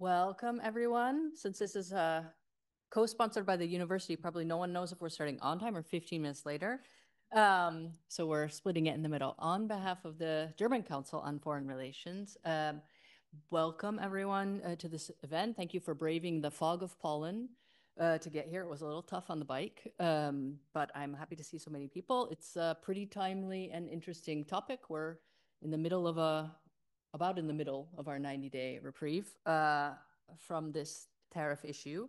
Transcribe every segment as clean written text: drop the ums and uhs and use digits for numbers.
Welcome, everyone. Since this is co-sponsored by the university, probably no one knows if we're starting on time or 15 minutes later. So we're splitting it in the middle. On behalf of the German Council on Foreign Relations, welcome, everyone, to this event. Thank you for braving the fog of pollen to get here. It was a little tough on the bike, but I'm happy to see so many people. It's a pretty timely and interesting topic. We're in the middle of about in the middle of our 90-day reprieve from this tariff issue.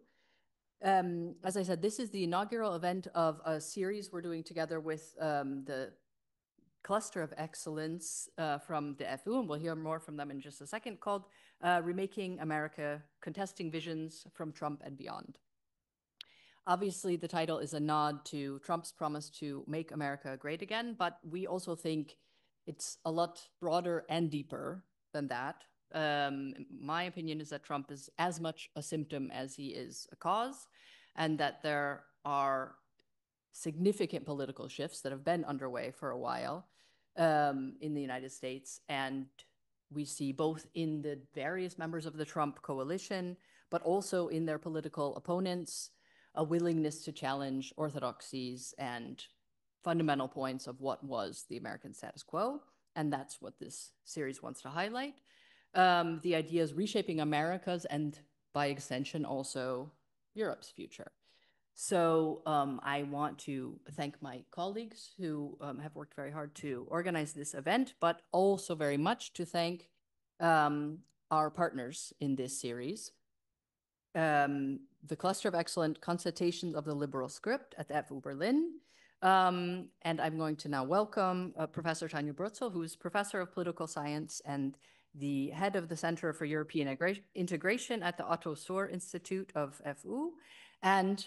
As I said, this is the inaugural event of a series we're doing together with the Cluster of Excellence from the FU, and we'll hear more from them in just a second, called Remaking America, Contesting Visions from Trump and Beyond. Obviously, the title is a nod to Trump's promise to make America great again, but we also think it's a lot broader and deeper than that. My opinion is that Trump is as much a symptom as he is a cause, and that there are significant political shifts that have been underway for a while in the United States. And we see both in the various members of the Trump coalition, but also in their political opponents, a willingness to challenge orthodoxies and fundamental points of what was the American status quo. And that's what this series wants to highlight. The idea is reshaping America's and, by extension, also Europe's future. So I want to thank my colleagues who have worked very hard to organize this event, but also very much to thank our partners in this series. The Cluster of Excellent Contestations of the Liberal Script at the FU Berlin. And I'm going to now welcome Professor Tanja Börzel, who is Professor of Political Science and the head of the Center for European Integration at the Otto Suhr Institute of FU, and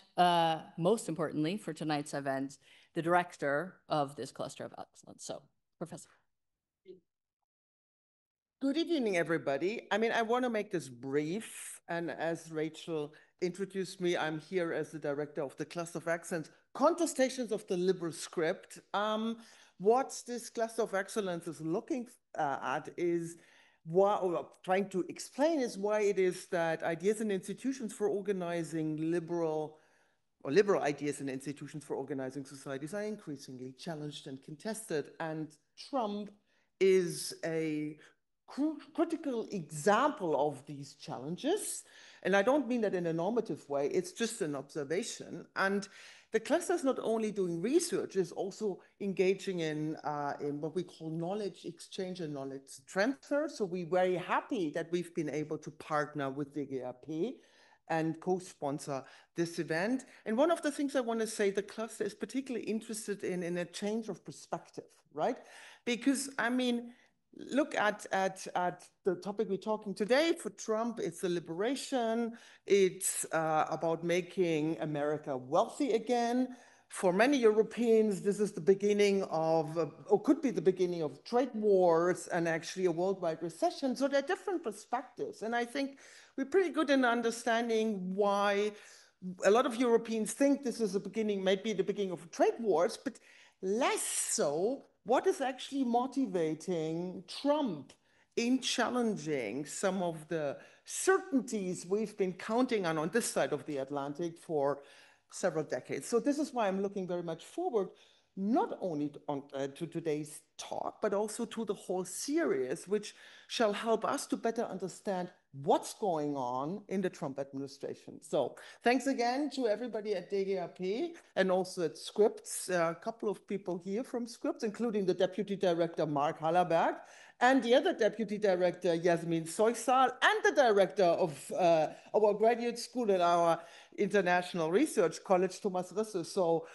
most importantly for tonight's event, the director of this Cluster of Excellence. So, Professor. Good evening, everybody. I want to make this brief, and as Rachel introduced me, I'm here as the director of the Cluster of Excellence, Contestations of the Liberal Script. What this Cluster of Excellence is looking at is trying to explain is why it is that ideas and institutions for organizing liberal ideas and institutions for organizing societies are increasingly challenged and contested. And Trump is a critical example of these challenges. And I don't mean that in a normative way, it's just an observation. And the cluster is not only doing research, it's also engaging in what we call knowledge exchange and knowledge transfer. So we're very happy that we've been able to partner with DGAP and co-sponsor this event. And one of the things I want to say, the cluster is particularly interested in a change of perspective, right? Because, look at the topic we're talking today. For Trump, it's the liberation. It's about making America wealthy again. For many Europeans, this is the beginning of, or could be the beginning of trade wars and actually a worldwide recession. So there are different perspectives. And I think we're pretty good in understanding why a lot of Europeans think this is the beginning, maybe the beginning of trade wars, but less so what is actually motivating Trump in challenging some of the certainties we've been counting on this side of the Atlantic for several decades. So this is why I'm looking very much forward, not only to today's talk, but also to the whole series, which shall help us to better understand what's going on in the Trump administration. So thanks again to everybody at DGAP and also at Scripps. A couple of people here from Scripps, including the Deputy Director, Mark Hallerberg, and the other Deputy Director, Yasmin Soysal, and the Director of our graduate school and our International Research College, Thomas Risse. So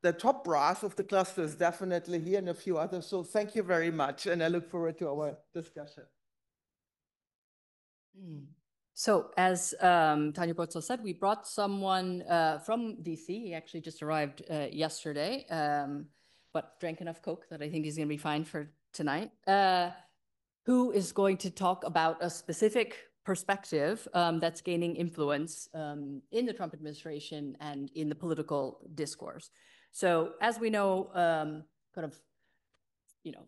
the top brass of the cluster is definitely here and a few others. So thank you very much. And I look forward to our discussion. So as Tanja Börzel said, we brought someone from DC. He actually just arrived yesterday, but drank enough Coke that I think he's going to be fine for tonight, who is going to talk about a specific perspective that's gaining influence in the Trump administration and in the political discourse. So as we know,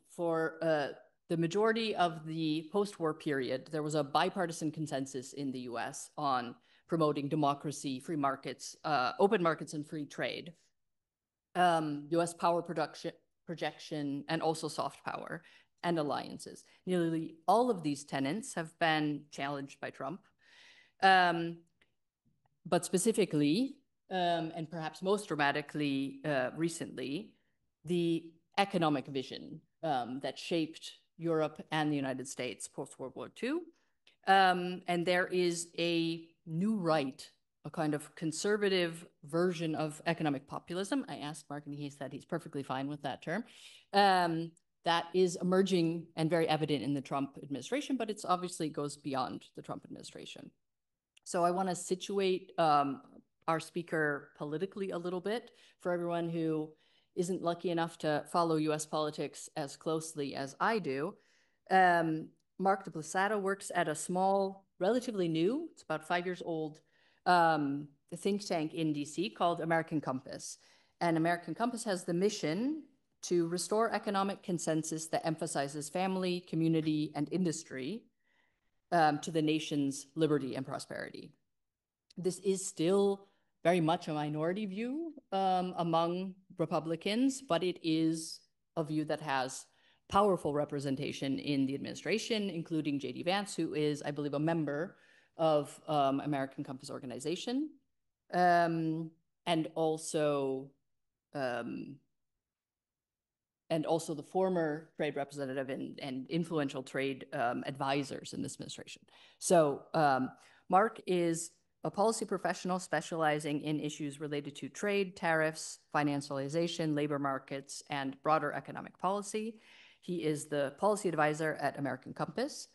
for the majority of the post-war period, there was a bipartisan consensus in the US on promoting democracy, free markets, open markets, and free trade. US power projection, and also soft power and alliances. Nearly all of these tenets have been challenged by Trump. But specifically, and perhaps most dramatically recently, the economic vision that shaped Europe and the United States post-World War II. And there is a new right, a kind of conservative version of economic populism. I asked Mark, and he said he's perfectly fine with that term. That is emerging and very evident in the Trump administration, but it's obviously goes beyond the Trump administration. So I want to situate our speaker politically a little bit for everyone who isn't lucky enough to follow US politics as closely as I do. Mark DiPlacido works at a small, relatively new, it's about 5 years old, think tank in DC called American Compass. And American Compass has the mission to restore economic consensus that emphasizes family, community, and industry to the nation's liberty and prosperity. This is still very much a minority view among Republicans, but it is a view that has powerful representation in the administration, including J.D. Vance, who is, I believe, a member of American Compass organization, and also the former trade representative and influential trade advisors in this administration. So Mark is a policy professional specializing in issues related to trade, tariffs, financialization, labor markets, and broader economic policy. He is the policy advisor at American Compass,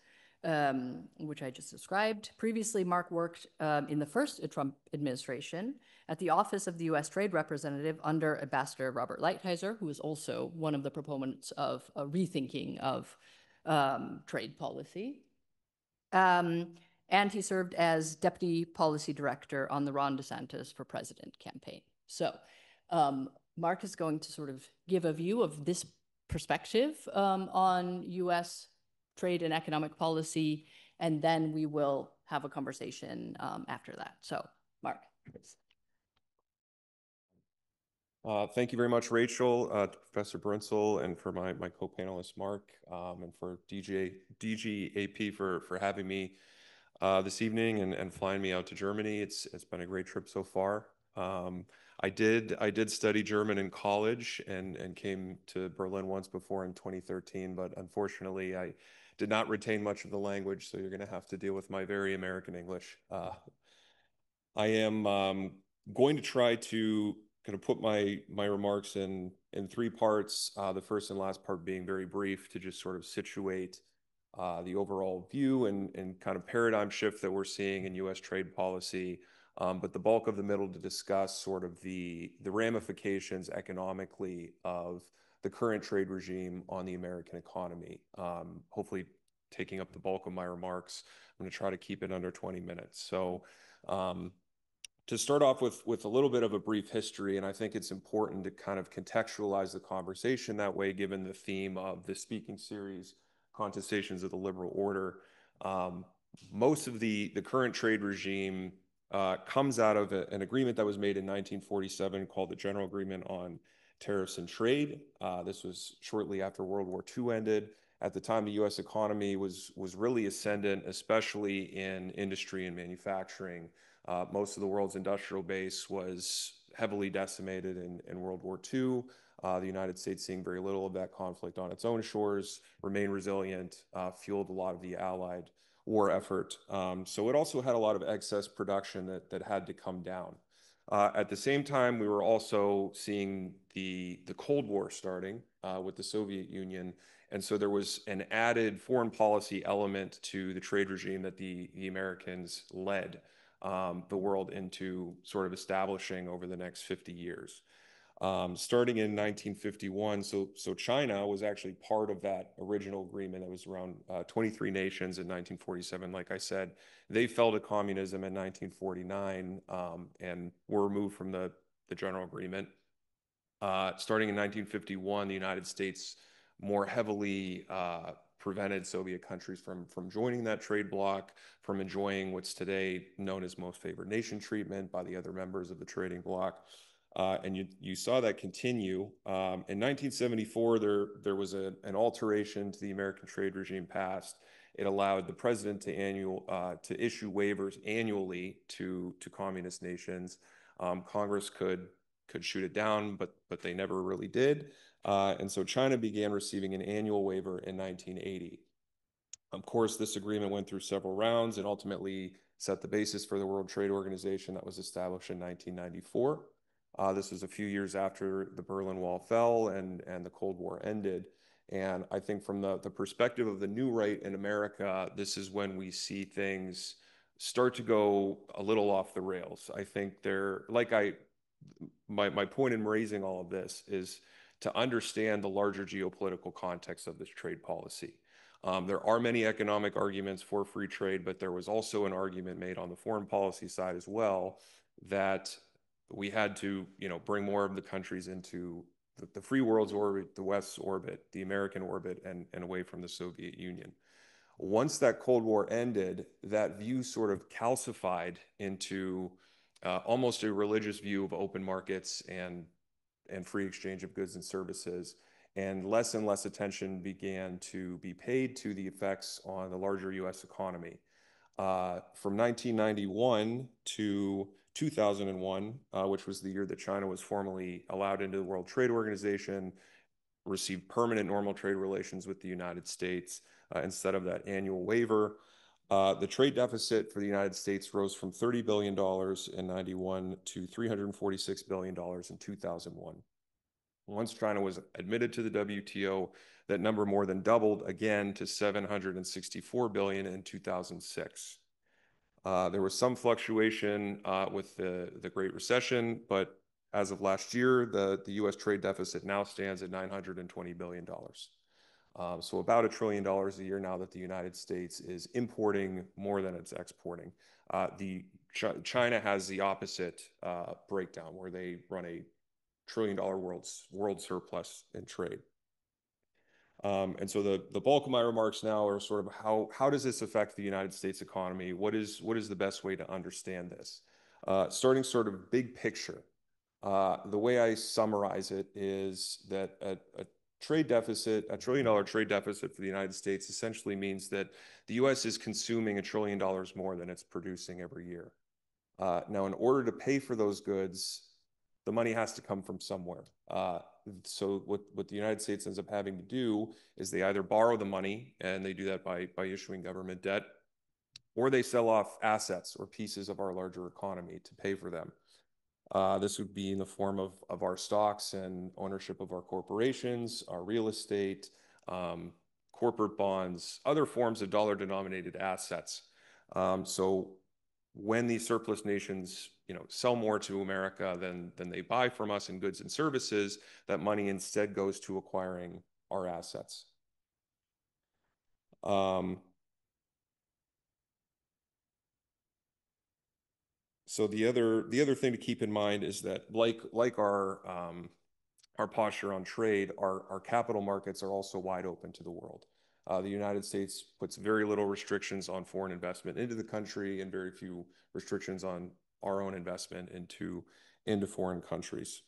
which I just described. Previously, Mark worked in the first Trump administration at the Office of the U.S. Trade Representative under Ambassador Robert Lighthizer, who is also one of the proponents of a rethinking of trade policy. And he served as Deputy Policy Director on the Ron DeSantis for President campaign. So Mark is going to sort of give a view of this perspective on U.S. trade and economic policy, and then we will have a conversation after that. So, Mark, please. Thank you very much, Rachel, Professor Börzel, and for my co-panelist, Mark, and for DGAP for having me this evening and flying me out to Germany. It's been a great trip so far. I did study German in college and came to Berlin once before in 2013, but unfortunately I did not retain much of the language, so you're going to have to deal with my very American English. I am going to try to kind of put my remarks in 3 parts. The first and last part being very brief to just sort of situate the overall view and kind of paradigm shift that we're seeing in U.S. trade policy, but the bulk of the middle to discuss sort of the ramifications economically of the current trade regime on the American economy. Hopefully taking up the bulk of my remarks. I'm going to try to keep it under 20 minutes. So to start off with a little bit of a brief history, and I think it's important to kind of contextualize the conversation that way, given the theme of the speaking series, Contestations of the Liberal Order. Most of the current trade regime comes out of an agreement that was made in 1947 called the General Agreement on Tariffs and Trade. This was shortly after World War II ended. At the time, the U.S. economy was really ascendant, especially in industry and manufacturing. Most of the world's industrial base was heavily decimated in World War II. The United States, seeing very little of that conflict on its own shores, remained resilient, fueled a lot of the Allied war effort. So it also had a lot of excess production that had to come down. At the same time, we were also seeing the Cold War starting with the Soviet Union. And so there was an added foreign policy element to the trade regime that the Americans led the world into sort of establishing over the next 50 years. Starting in 1951, so China was actually part of that original agreement. It was around 23 nations in 1947. Like I said, they fell to communism in 1949 and were removed from the general agreement. Starting in 1951, the United States more heavily prevented Soviet countries from joining that trade bloc, from enjoying what's today known as most favored nation treatment by the other members of the trading bloc. And you saw that continue. In 1974, there was an alteration to the American trade regime passed. It allowed the president to issue waivers annually to communist nations. Congress could shoot it down, but they never really did. And so China began receiving an annual waiver in 1980. Of course, this agreement went through several rounds and ultimately set the basis for the World Trade Organization that was established in 1994. This was a few years after the Berlin Wall fell and the Cold War ended. And I think from the perspective of the new right in America, this is when we see things start to go a little off the rails. I think my point in raising all of this is to understand the larger geopolitical context of this trade policy. There are many economic arguments for free trade, but there was also an argument made on the foreign policy side as well that we had to, bring more of the countries into the free world's orbit, the West's orbit, the American orbit, and away from the Soviet Union. Once that Cold War ended, that view sort of calcified into almost a religious view of open markets and free exchange of goods and services. And less attention began to be paid to the effects on the larger US economy. From 1991 to 2001, which was the year that China was formally allowed into the World Trade Organization, received permanent normal trade relations with the United States instead of that annual waiver. The trade deficit for the United States rose from $30 billion in 91 to $346 billion in 2001. Once China was admitted to the WTO, that number more than doubled again to $764 billion in 2006. There was some fluctuation with the Great Recession, but as of last year, the U.S. trade deficit now stands at $920 billion. So about $1 trillion a year now that the United States is importing more than it's exporting. China has the opposite breakdown, where they run a $1 trillion world surplus in trade. And so the bulk of my remarks now are sort of how does this affect the United States economy? What is the best way to understand this? Starting sort of big picture. The way I summarize it is that a trade deficit, $1 trillion trade deficit for the United States essentially means that the US is consuming $1 trillion more than it's producing every year. Now, in order to pay for those goods, the money has to come from somewhere. So what the United States ends up having to do is they either borrow the money, and they do that by issuing government debt, or they sell off assets or pieces of our larger economy to pay for them. This would be in the form of our stocks and ownership of our corporations, our real estate, corporate bonds, other forms of dollar-denominated assets. So when these surplus nations, sell more to America than they buy from us in goods and services, that money instead goes to acquiring our assets. So the other thing to keep in mind is that like our posture on trade, our capital markets are also wide open to the world. The United States puts very little restrictions on foreign investment into the country and very few restrictions on our own investment into foreign countries.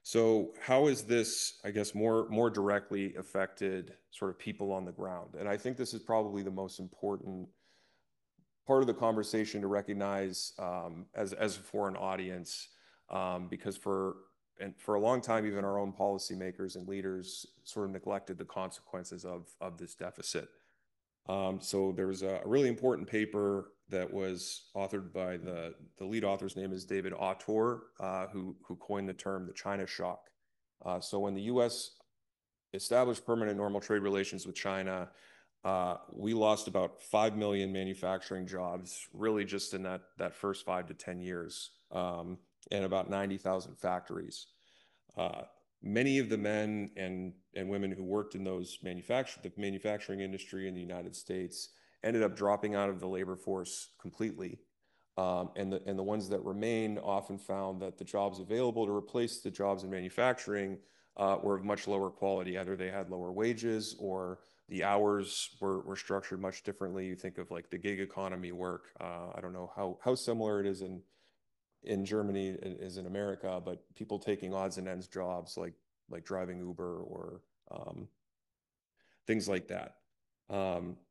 So how is this, I guess, more directly affected sort of people on the ground? And I think this is probably the most important part of the conversation to recognize as a foreign audience, because for a long time, even our own policymakers and leaders sort of neglected the consequences of this deficit. So there was a really important paper that was authored by the lead author's name is David Autor, who coined the term the China shock. So when the U.S. established permanent normal trade relations with China, we lost about 5 million manufacturing jobs, really just in that first 5 to 10 years, and about 90,000 factories. Many of the men and women who worked in the manufacturing industry in the United States ended up dropping out of the labor force completely. And the ones that remain often found that the jobs available to replace the jobs in manufacturing were of much lower quality. Either they had lower wages or the hours were structured much differently. You think of like the gig economy work. I don't know how similar it is in Germany as in America, but people taking odds and ends jobs like driving Uber or things like that.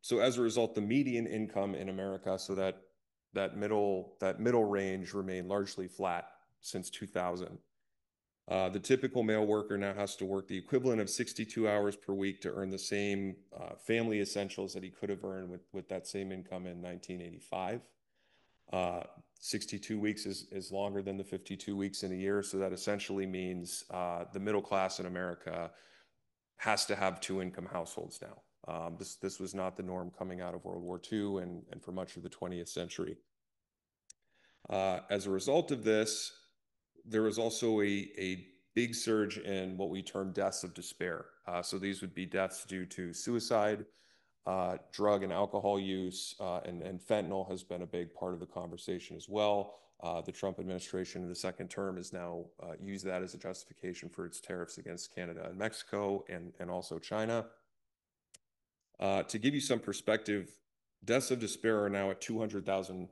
So as a result, the median income in America, so that middle range remained largely flat since 2000. The typical male worker now has to work the equivalent of 62 hours per week to earn the same family essentials that he could have earned with that same income in 1985. 62 weeks is longer than the 52 weeks in a year, so that essentially means the middle class in America has to have two-income households now. This was not the norm coming out of World War II and for much of the 20th century. As a result of this, there was also a big surge in what we term deaths of despair. So these would be deaths due to suicide, drug and alcohol use, and fentanyl has been a big part of the conversation as well. The Trump administration in the second term has now used that as a justification for its tariffs against Canada and Mexico and also China. To give you some perspective, deaths of despair are now at 200,000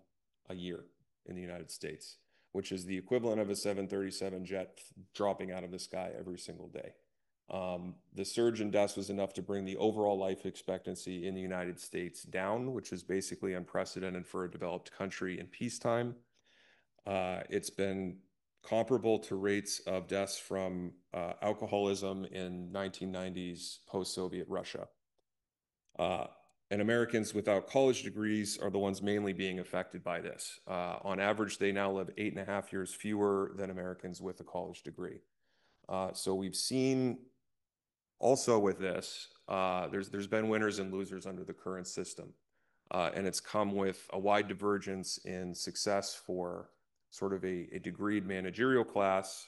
a year in the United States, which is the equivalent of a 737 jet dropping out of the sky every single day. The surge in deaths was enough to bring the overall life expectancy in the United States down, which is basically unprecedented for a developed country in peacetime. It's been comparable to rates of deaths from alcoholism in 1990s post-Soviet Russia. And Americans without college degrees are the ones mainly being affected by this. On average, they now live 8.5 years fewer than Americans with a college degree. So we've seen also with this, there's been winners and losers under the current system. And it's come with a wide divergence in success for sort of a degreed managerial class,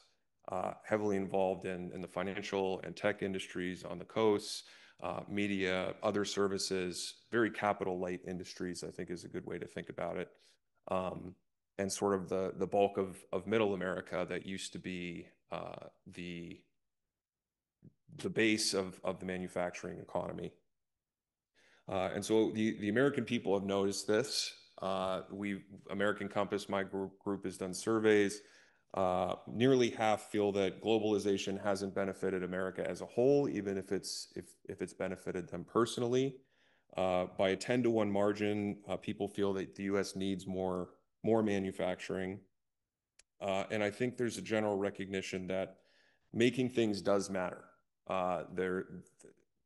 heavily involved in the financial and tech industries on the coasts, media, other services, very capital light industries, I think is a good way to think about it. And sort of the bulk of middle America that used to be the base of the manufacturing economy. And so the American people have noticed this. American Compass, my group has done surveys. Nearly half feel that globalization hasn't benefited America as a whole, even if it's benefited them personally. By a 10-to-1 margin, people feel that the U.S. needs more manufacturing. And I think there's a general recognition that making things does matter.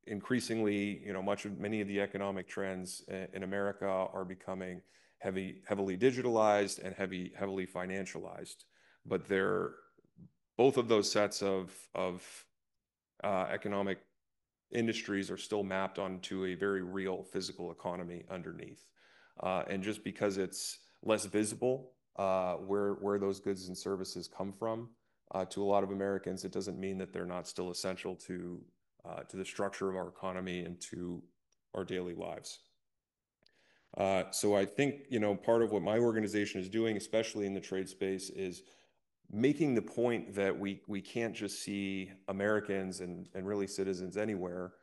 Increasingly, many of the economic trends in America are becoming heavily digitalized and heavily financialized. But both of those sets of economic industries are still mapped onto a very real physical economy underneath. And just because it's less visible where those goods and services come from, to a lot of Americans, it doesn't mean that they're not still essential to the structure of our economy and to our daily lives. So I think, part of what my organization is doing, especially in the trade space, is making the point that we can't just see Americans and really citizens anywhere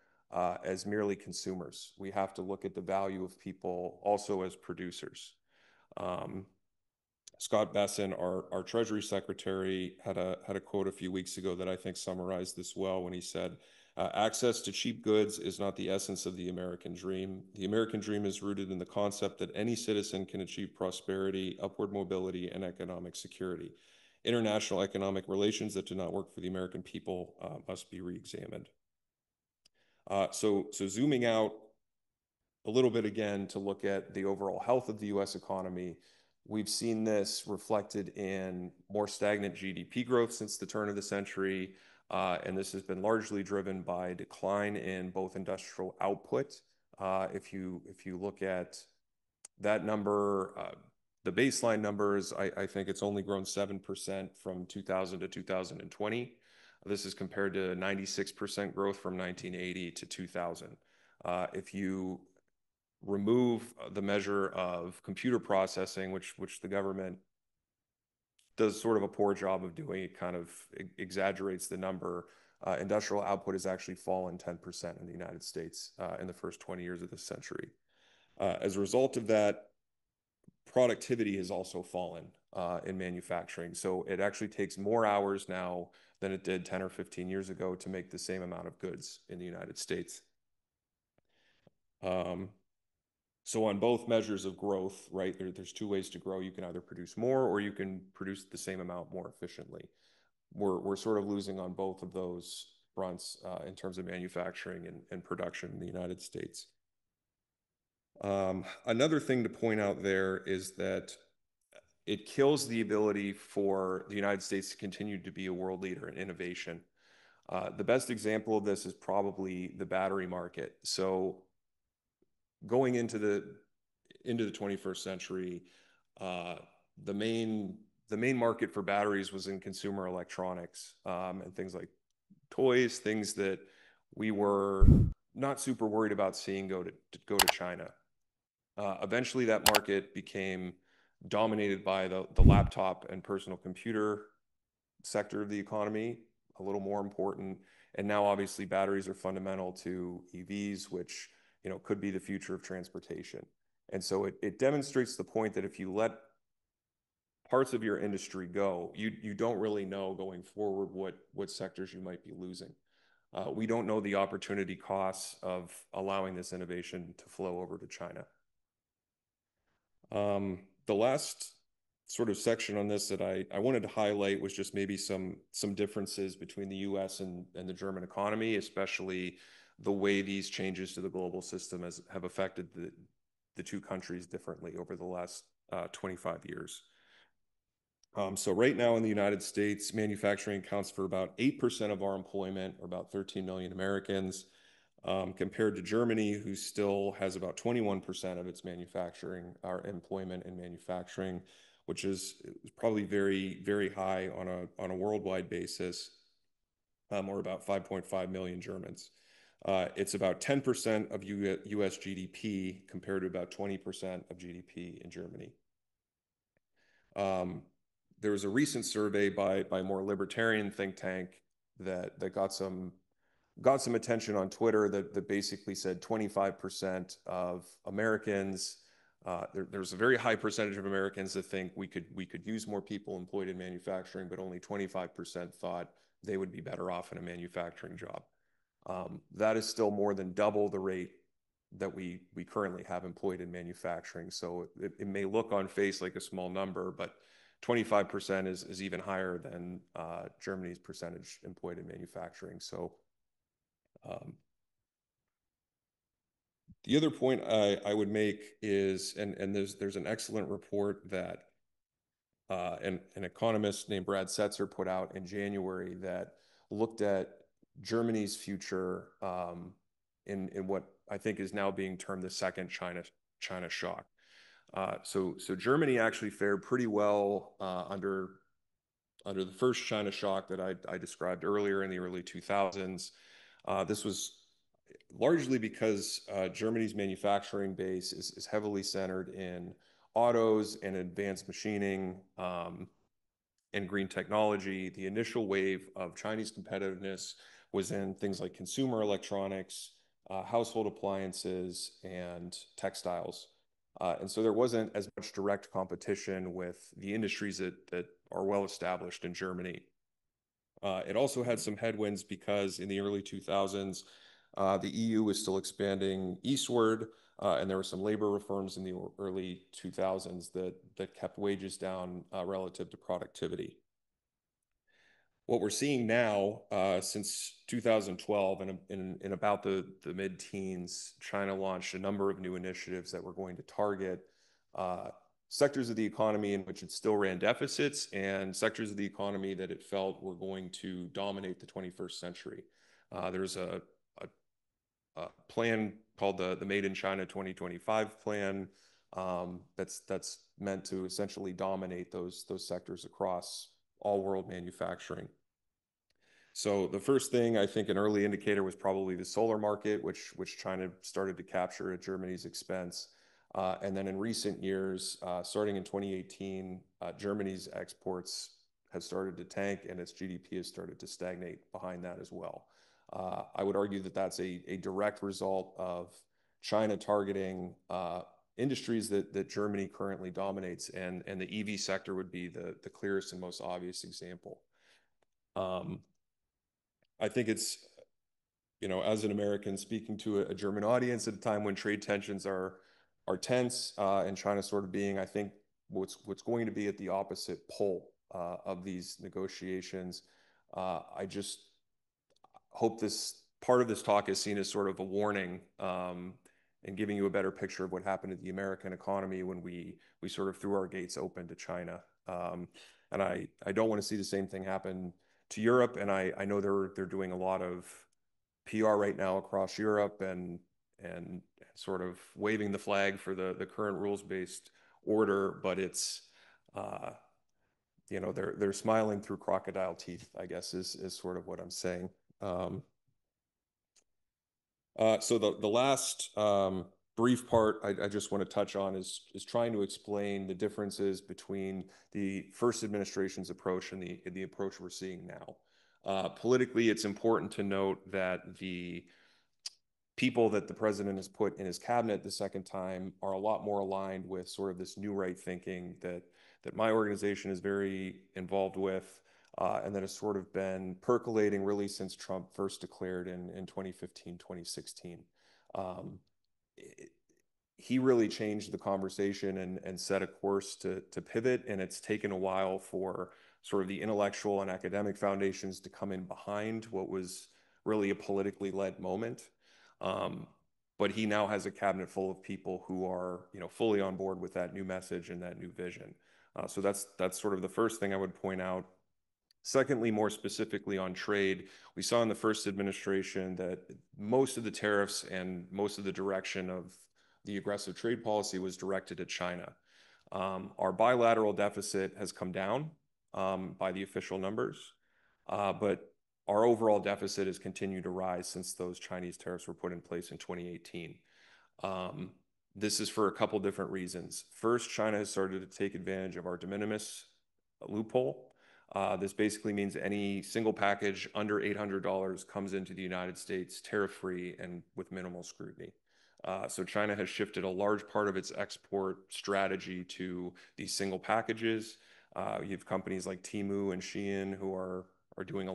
as merely consumers. We have to look at the value of people also as producers. Scott Besson, our Treasury Secretary, had a quote a few weeks ago that I think summarized this well when he said, access to cheap goods is not the essence of the American dream. The American dream is rooted in the concept that any citizen can achieve prosperity, upward mobility, and economic security. International economic relations that do not work for the American people must be re-examined. So zooming out a little bit again to look at the overall health of the U.S. economy, we've seen this reflected in more stagnant GDP growth since the turn of the century, and this has been largely driven by a decline in both industrial output. If you look at that number, the baseline numbers, I think it's only grown 7% from 2000 to 2020. This is compared to 96% growth from 1980 to 2000. If you remove the measure of computer processing, which the government does sort of a poor job of doing. It kind of exaggerates the number. Industrial output has actually fallen 10% in the United States in the first 20 years of this century. As a result of that, productivity has also fallen in manufacturing. So it actually takes more hours now than it did 10 or 15 years ago to make the same amount of goods in the United States. So on both measures of growth, right, there's two ways to grow. You can either produce more or you can produce the same amount more efficiently. We're sort of losing on both of those fronts in terms of manufacturing and production in the United States. Another thing to point out there is that it kills the ability for the United States to continue to be a world leader in innovation. The best example of this is probably the battery market. So going into the 21st century, the main market for batteries was in consumer electronics and things like toys, things that we were not super worried about seeing go to China. Eventually, that market became dominated by the laptop and personal computer sector of the economy, a little more important. And now, obviously, batteries are fundamental to EVs, which could be the future of transportation. And so it demonstrates the point that if you let parts of your industry go, you don't really know going forward what sectors you might be losing. We don't know the opportunity costs of allowing this innovation to flow over to China. The last sort of section on this that I wanted to highlight was just maybe some differences between the US and the German economy, especially the way these changes to the global system have affected the two countries differently over the last 25 years. So right now in the United States, manufacturing accounts for about 8% of our employment, or about 13 million Americans, compared to Germany, who still has about 21% of its manufacturing, our employment in manufacturing, which is probably very, very high on a worldwide basis, or about 5.5 million Germans. It's about 10% of US GDP compared to about 20% of GDP in Germany. There was a recent survey by a more libertarian think tank that got some attention on Twitter that basically said 25% of Americans, there's a very high percentage of Americans that think we could use more people employed in manufacturing, but only 25% thought they would be better off in a manufacturing job. That is still more than double the rate that we currently have employed in manufacturing. So it may look on face like a small number, but 25% is even higher than Germany's percentage employed in manufacturing. So the other point I would make is, and there's an excellent report that an economist named Brad Setzer put out in January that looked at Germany's future in what I think is now being termed the second China shock. So Germany actually fared pretty well under the first China shock that I described earlier in the early 2000s. This was largely because Germany's manufacturing base is heavily centered in autos and advanced machining and green technology. The initial wave of Chinese competitiveness was in things like consumer electronics, household appliances, and textiles. And so there wasn't as much direct competition with the industries that are well established in Germany. It also had some headwinds because in the early 2000s, the EU was still expanding eastward, and there were some labor reforms in the early 2000s that kept wages down relative to productivity. What we're seeing now, since 2012 and in about the mid-teens, China launched a number of new initiatives that were going to target sectors of the economy in which it still ran deficits and sectors of the economy that it felt were going to dominate the 21st century. There's a plan called the Made in China 2025 plan that's meant to essentially dominate those sectors across all world manufacturing. So the first thing, I think an early indicator was probably the solar market, which China started to capture at Germany's expense. And then in recent years, starting in 2018, Germany's exports have started to tank and its GDP has started to stagnate behind that as well. I would argue that that's a direct result of China targeting industries that Germany currently dominates, and the EV sector would be the clearest and most obvious example. I think it's, as an American speaking to a German audience at a time when trade tensions are tense, and China sort of being, I think, what's going to be at the opposite pole of these negotiations. I just hope this part of this talk is seen as sort of a warning, and giving you a better picture of what happened to the American economy when we sort of threw our gates open to China. And I don't want to see the same thing happen to Europe. And I know they're doing a lot of PR right now across Europe and sort of waving the flag for the current rules-based order, but it's they're smiling through crocodile teeth, I guess is sort of what I'm saying. So the last brief part I just want to touch on is trying to explain the differences between the first administration's approach and the approach we're seeing now. Politically, it's important to note that the people that the president has put in his cabinet the second time are a lot more aligned with sort of this new right thinking that my organization is very involved with, and that has sort of been percolating really since Trump first declared in 2015, 2016. He really changed the conversation and set a course to pivot, and it's taken a while for sort of the intellectual and academic foundations to come in behind what was really a politically led moment. But he now has a cabinet full of people who are, fully on board with that new message and that new vision. So that's sort of the first thing I would point out. Secondly, more specifically on trade, we saw in the first administration that most of the tariffs and most of the direction of the aggressive trade policy was directed at China. Our bilateral deficit has come down by the official numbers, but our overall deficit has continued to rise since those Chinese tariffs were put in place in 2018. This is for a couple different reasons. First, China has started to take advantage of our de minimis loophole. This basically means any single package under $800 comes into the United States tariff-free and with minimal scrutiny. So China has shifted a large part of its export strategy to these single packages. You have companies like Temu and Shein who are doing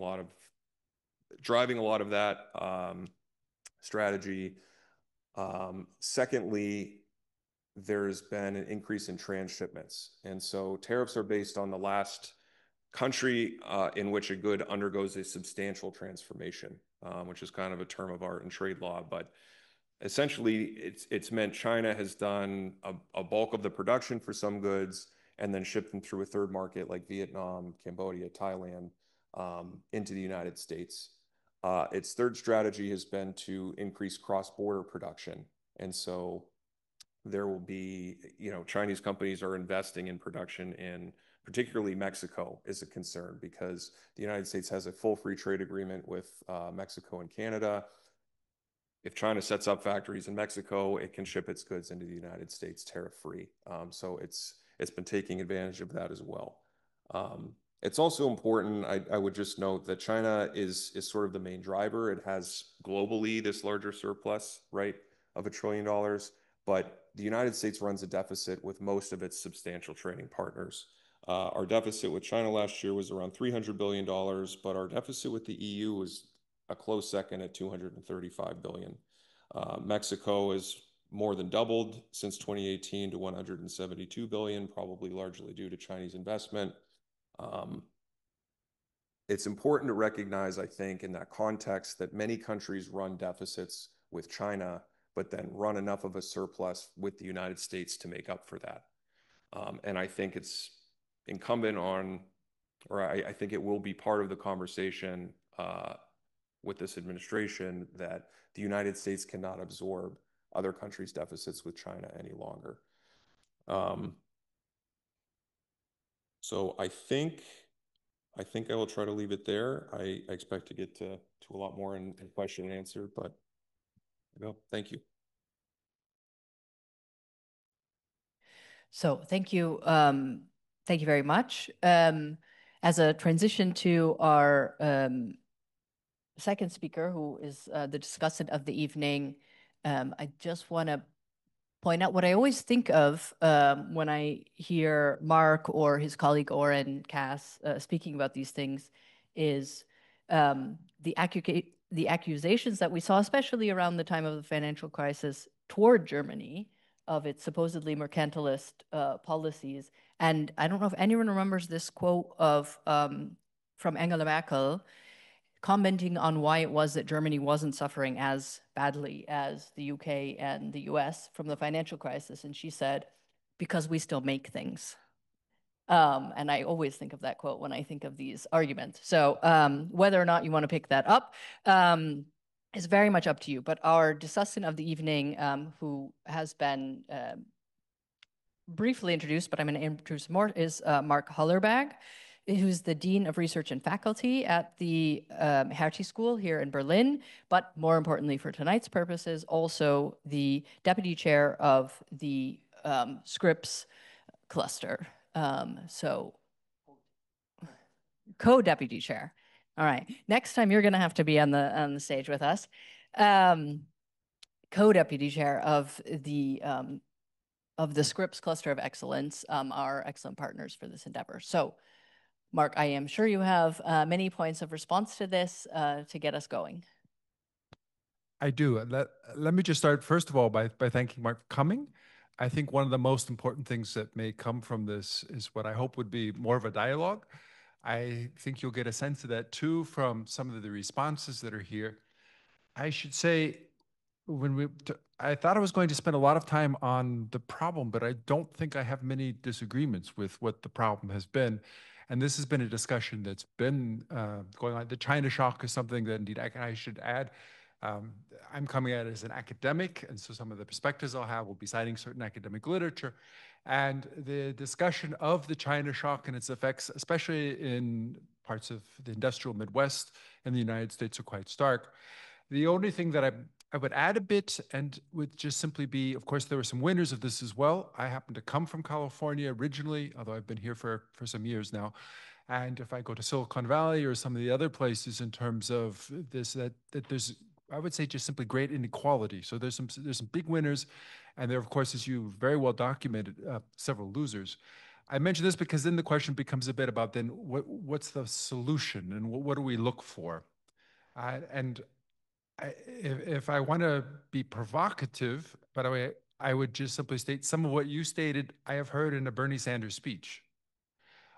driving a lot of that strategy. Secondly, there's been an increase in transshipments. And so tariffs are based on the last country in which a good undergoes a substantial transformation, which is kind of a term of art in trade law. But essentially, it's meant China has done a bulk of the production for some goods and then shipped them through a third market like Vietnam, Cambodia, Thailand, into the United States. Its third strategy has been to increase cross-border production. And so there will be, Chinese companies are investing in production in particularly Mexico is a concern because the United States has a full free trade agreement with Mexico and Canada. If China sets up factories in Mexico, it can ship its goods into the United States tariff-free. So it's been taking advantage of that as well. It's also important, I would just note that China is sort of the main driver. It has globally this larger surplus, right, of $1 trillion, but the United States runs a deficit with most of its substantial trading partners. Our deficit with China last year was around $300 billion, but our deficit with the EU was a close second at $235 billion. Mexico has more than doubled since 2018 to $172 billion, probably largely due to Chinese investment. It's important to recognize, I think, in that context that many countries run deficits with China, but then run enough of a surplus with the United States to make up for that. And I think it's incumbent on, or I think it will be part of the conversation with this administration that the United States cannot absorb other countries' deficits with China any longer. So I think I think I will try to leave it there. I expect to get to a lot more in question and answer, but thank you. So thank you. Thank you very much. As a transition to our second speaker, who is the discussant of the evening, I just want to point out what I always think of when I hear Mark or his colleague Oren Cass speaking about these things is the accusations that we saw, especially around the time of the financial crisis, toward Germany of its supposedly mercantilist policies. And I don't know if anyone remembers this quote of from Angela Merkel commenting on why it was that Germany wasn't suffering as badly as the UK and the US from the financial crisis. And she said, because we still make things. And I always think of that quote when I think of these arguments. So whether or not you want to pick that up is very much up to you. But our discussant of the evening, who has been briefly introduced, but I'm going to introduce more, is Mark Hallerberg, who's the Dean of Research and Faculty at the Hertie School here in Berlin, but more importantly for tonight's purposes, also the Deputy Chair of the Scripps Cluster. So co-Deputy Chair. All right, next time you're gonna have to be on the stage with us. Co-Deputy Chair of the Scripps Cluster of Excellence, our excellent partners for this endeavor. So, Mark, I am sure you have many points of response to this to get us going. I do. Let me just start, first of all, by thanking Mark for coming. I think one of the most important things that may come from this is what I hope would be more of a dialogue. I think you'll get a sense of that too from some of the responses that are here. I should say, I thought I was going to spend a lot of time on the problem, but I don't think I have many disagreements with what the problem has been. And this has been a discussion that's been going on. The China shock is something that indeed I should add. I'm coming at it as an academic, and so some of the perspectives I'll have will be citing certain academic literature. And the discussion of the China shock and its effects, especially in parts of the industrial Midwest in the United States, are quite stark. The only thing that I would add a bit, and would just simply be, of course, there were some winners of this as well. I happen to come from California originally, although I've been here for some years now. And if I go to Silicon Valley or some of the other places in terms of this, that there's, I would say, just simply great inequality. So there's some big winners, and there, of course, as you very well documented, several losers. I mention this because then the question becomes a bit about then what's the solution and what do we look for? If I want to be provocative, by the way, I would just simply state some of what you stated I have heard in a Bernie Sanders speech.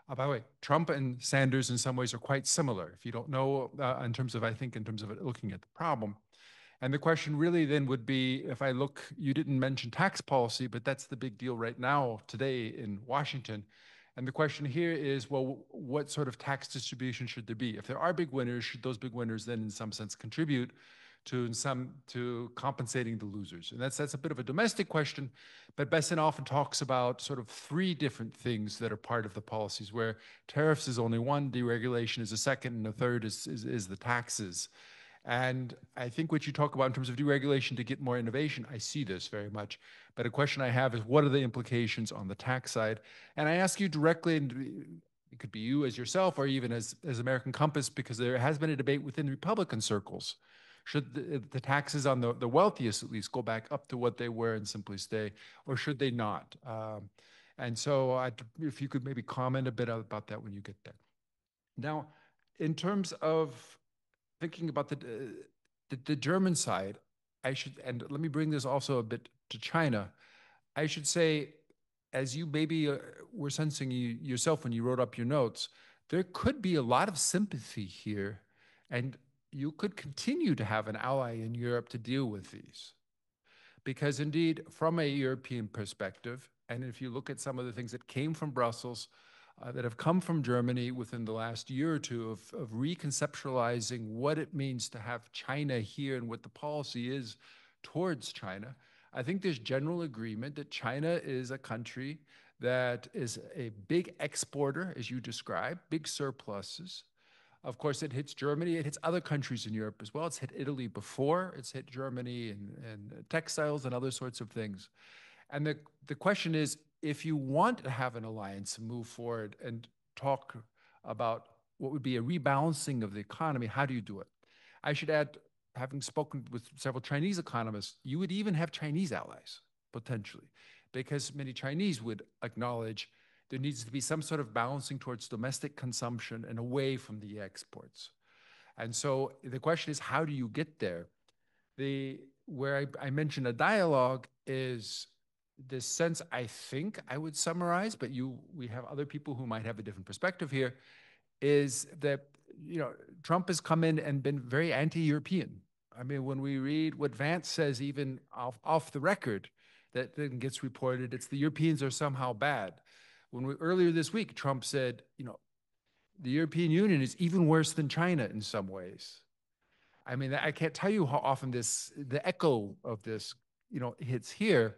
By the way, Trump and Sanders in some ways are quite similar, if you don't know, in terms of looking at the problem. And the question really then would be, if I look, you didn't mention tax policy, but that's the big deal right now today in Washington. And the question here is, well, what sort of tax distribution should there be? If there are big winners, should those big winners then in some sense contribute to compensating the losers? And that's a bit of a domestic question, but Besson often talks about sort of three different things that are part of the policies, where tariffs is only one, deregulation is a second, and the third is the taxes. And I think what you talk about in terms of deregulation to get more innovation, I see this very much. But a question I have is, what are the implications on the tax side? And I ask you directly, and it could be you as yourself or even as American Compass, because there has been a debate within Republican circles. Should the taxes on the wealthiest at least go back up to what they were and simply stay, or should they not? And so if you could maybe comment a bit about that when you get there. Now, in terms of thinking about the German side, and let me bring this also a bit to China. I should say, as you maybe were sensing yourself when you wrote up your notes, there could be a lot of sympathy here, and you could continue to have an ally in Europe to deal with these. Because indeed, from a European perspective, and if you look at some of the things that came from Brussels, that have come from Germany within the last year or two of reconceptualizing what it means to have China here and what the policy is towards China, I think there's general agreement that China is a country that is a big exporter, as you described, big surpluses. Of course, it hits Germany. It hits other countries in Europe as well. It's hit Italy before. It's hit Germany and textiles and other sorts of things. And the question is, if you want to have an alliance and move forward and talk about what would be a rebalancing of the economy, how do you do it? I should add, having spoken with several Chinese economists, you would even have Chinese allies, potentially, because many Chinese would acknowledge there needs to be some sort of balancing towards domestic consumption and away from the exports. And so the question is, how do you get there? Where I mentioned a dialogue is this sense, I think I would summarize, but we have other people who might have a different perspective here, is that, Trump has come in and been very anti-European. I mean, when we read what Vance says, even off the record, that then gets reported, it's the Europeans are somehow bad. Earlier this week, Trump said, the European Union is even worse than China in some ways. I mean, I can't tell you how often the echo of this, hits here.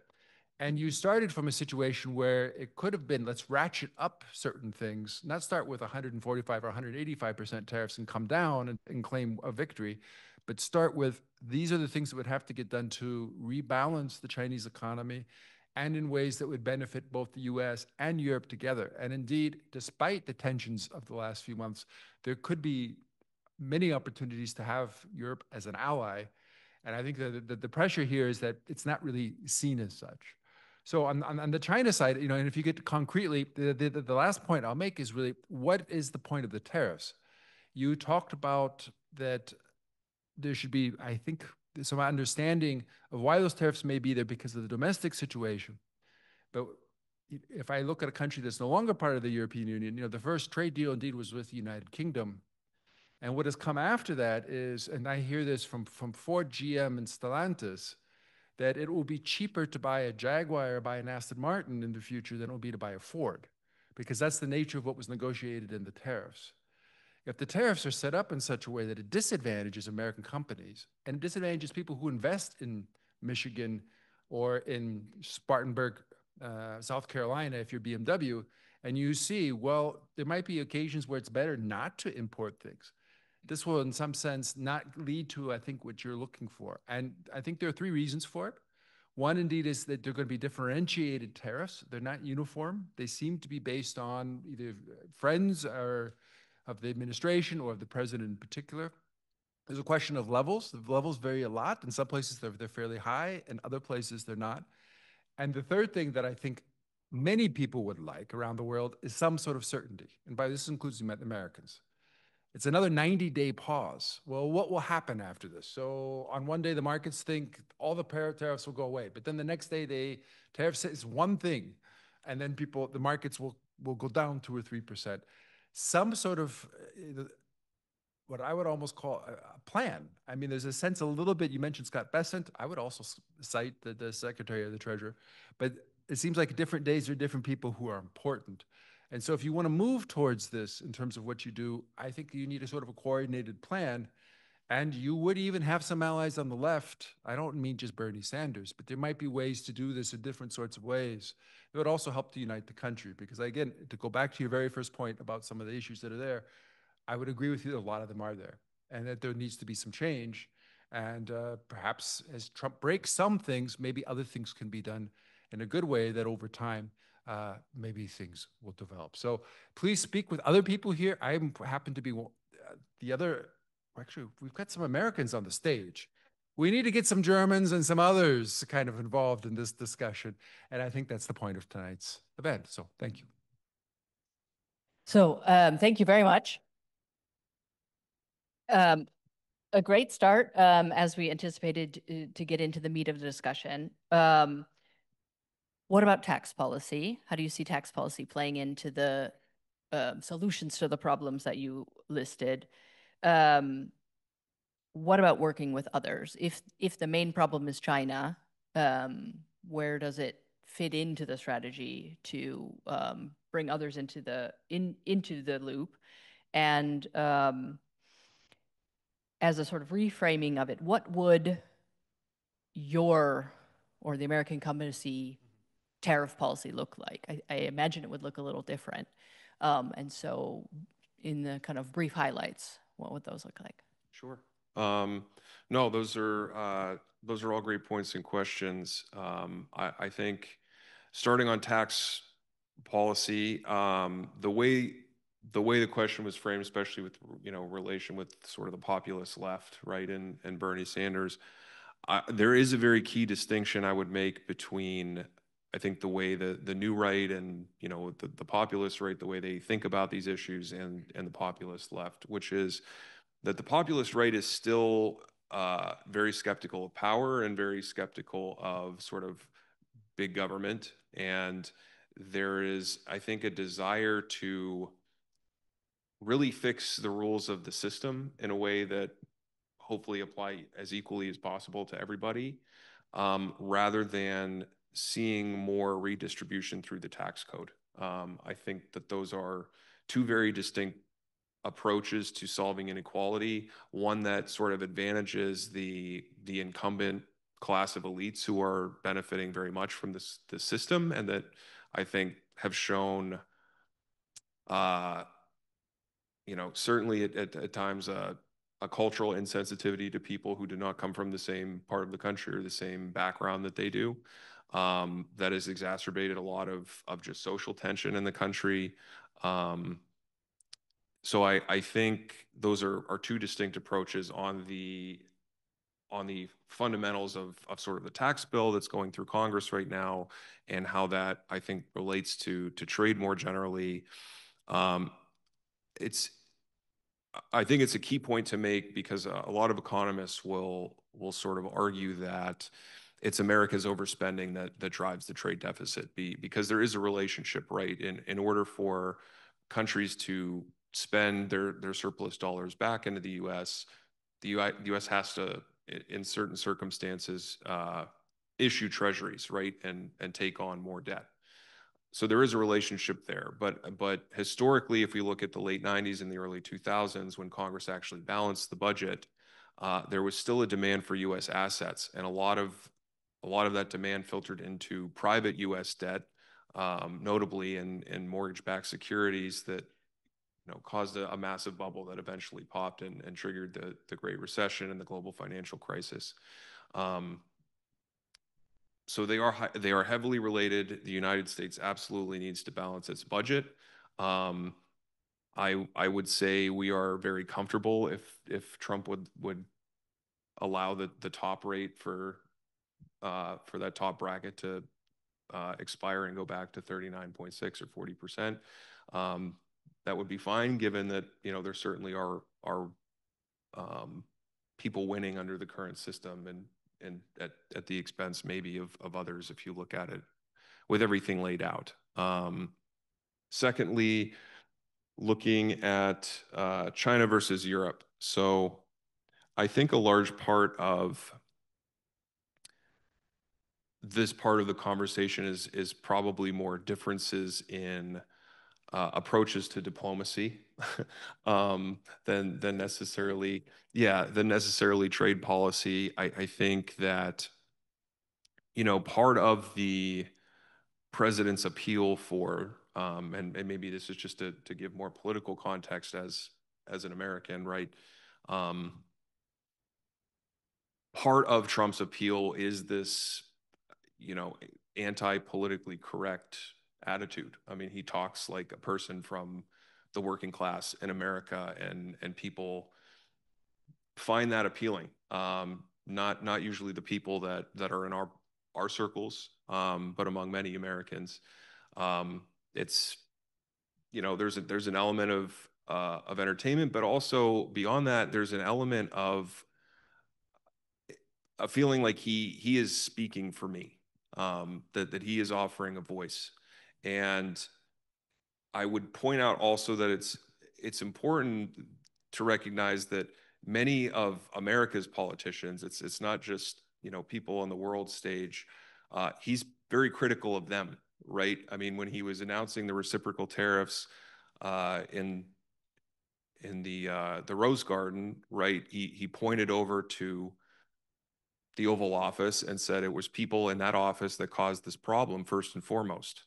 And you started from a situation where it could have been, let's ratchet up certain things, not start with 145 or 185% tariffs and come down and claim a victory, but start with, these are the things that would have to get done to rebalance the Chinese economy and in ways that would benefit both the US and Europe together. And indeed, despite the tensions of the last few months, there could be many opportunities to have Europe as an ally. And I think that the pressure here is that it's not really seen as such. So on the China side, and if you get concretely, the last point I'll make is really, what is the point of the tariffs? You talked about that there should be, I think, some understanding of why those tariffs may be there because of the domestic situation. But if I look at a country that's no longer part of the European Union, the first trade deal indeed was with the United Kingdom. And what has come after that is, and I hear this from Ford, GM, and Stellantis, that it will be cheaper to buy a Jaguar or buy an Aston Martin in the future than it will be to buy a Ford, because that's the nature of what was negotiated in the tariffs. If the tariffs are set up in such a way that it disadvantages American companies and disadvantages people who invest in Michigan or in Spartanburg, South Carolina, if you're BMW, and you see, well, there might be occasions where it's better not to import things. This will, in some sense, not lead to, I think, what you're looking for. And I think there are three reasons for it. One, indeed, is that they're going to be differentiated tariffs. They're not uniform. They seem to be based on either friends or of the administration or of the president in particular. There's a question of levels. The levels vary a lot. In some places, they're fairly high. In other places, they're not. And the third thing that I think many people would like around the world is some sort of certainty. And by this includes the Americans. It's another 90-day pause. Well, what will happen after this? So on one day, the markets think all the tariffs will go away. But then the next day, tariffs is one thing. And then the markets will go down 2 or 3%. Some sort of what I would almost call a plan. I mean, there's a sense a little bit, you mentioned Scott Bessent. I would also cite the Secretary of the Treasurer. But it seems like different days are different people who are important. And so if you want to move towards this in terms of what you do, I think you need a sort of a coordinated plan. And you would even have some allies on the left. I don't mean just Bernie Sanders, but there might be ways to do this in different sorts of ways. It would also help to unite the country. Because again, to go back to your very first point about some of the issues that are there, I would agree with you that a lot of them are there and that there needs to be some change. And perhaps as Trump breaks some things, maybe other things can be done in a good way that over time, maybe things will develop. So please speak with other people here. I happen to be the other, actually, we've got some Americans on the stage. We need to get some Germans and some others kind of involved in this discussion. And I think that's the point of tonight's event. So thank you. So thank you very much. A great start as we anticipated to get into the meat of the discussion. What about tax policy? How do you see tax policy playing into the solutions to the problems that you listed? What about working with others? If the main problem is China, where does it fit into the strategy to bring others into the loop? And as a sort of reframing of it, what would your or the American company tariff policy look like? I imagine it would look a little different. And so in the kind of brief highlights, what would those look like? Sure. No, those are all great points and questions. I think starting on tax policy, the way the question was framed, especially with relation with sort of the populist left, right, and Bernie Sanders, there is a very key distinction I would make between, I think, the way the new right and the populist right, the way they think about these issues, and the populist left, which is that the populist right is still very skeptical of power and very skeptical of sort of big government. And there is, I think, a desire to really fix the rules of the system in a way that hopefully apply as equally as possible to everybody, rather than seeing more redistribution through the tax code. I think that those are two very distinct approaches to solving inequality. One that sort of advantages the incumbent class of elites who are benefiting very much from this system, and that I think have shown, certainly at times a cultural insensitivity to people who do not come from the same part of the country or the same background that they do. That has exacerbated a lot of just social tension in the country. So I think those are two distinct approaches on the fundamentals of sort of the tax bill that's going through Congress right now, and how that, I think, relates to trade more generally. I think it's a key point to make, because a lot of economists will sort of argue that it's America's overspending that drives the trade deficit, because there is a relationship, right? In order for countries to spend their surplus dollars back into the U.S., the U.S. has to, in certain circumstances, issue treasuries, right, and take on more debt. So there is a relationship there. But historically, if we look at the late 90s and the early 2000s, when Congress actually balanced the budget, there was still a demand for U.S. assets, and a lot of that demand filtered into private U.S. debt, notably in mortgage-backed securities that caused a massive bubble that eventually popped and triggered the Great Recession and the global financial crisis. So they are heavily related. The United States absolutely needs to balance its budget. I would say we are very comfortable if Trump would allow the top rate for that top bracket to expire and go back to 39.6 or 40%. That would be fine, given that there certainly are people winning under the current system, and at the expense maybe of others, if you look at it with everything laid out. Secondly, looking at China versus Europe. So I think a large part of this part of the conversation is probably more differences in approaches to diplomacy than necessarily trade policy. I think that part of the president's appeal for and maybe this is just to give more political context as an American, right? Part of Trump's appeal is this anti-politically correct attitude. I mean, he talks like a person from the working class in America, and people find that appealing. Not usually the people that are in our circles, but among many Americans. It's there's an element of entertainment, but also beyond that, there's an element of a feeling like he is speaking for me, that he is offering a voice. And I would point out also that it's important to recognize that many of America's politicians, it's not just people on the world stage. He's very critical of them, right? I mean, when he was announcing the reciprocal tariffs in the Rose Garden, right? He pointed over to the Oval Office and said it was people in that office that caused this problem first and foremost,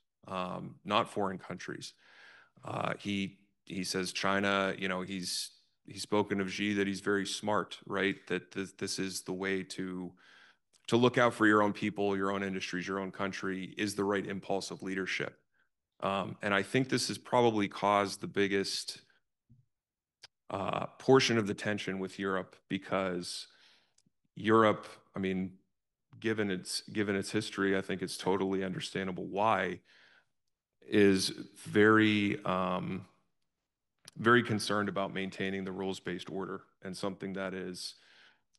not foreign countries. He says China, you know, he's spoken of Xi that he's very smart, right? That this is the way to look out for your own people, your own industries, your own country is the right impulse of leadership. And I think this has probably caused the biggest portion of the tension with Europe, because Europe, I mean, given its history, I think it's totally understandable why, is very very concerned about maintaining the rules-based order, and something that is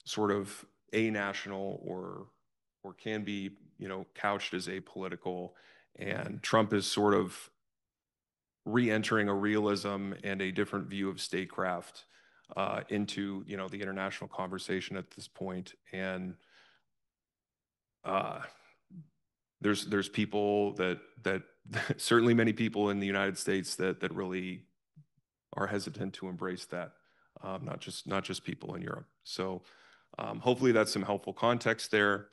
sort of national or can be, you know, couched as apolitical. And Trump is sort of re-entering a realism and a different view of statecraft into, you know, the international conversation at this point. And there's people that certainly many people in the United States that really are hesitant to embrace that, not just people in Europe. So hopefully that's some helpful context there.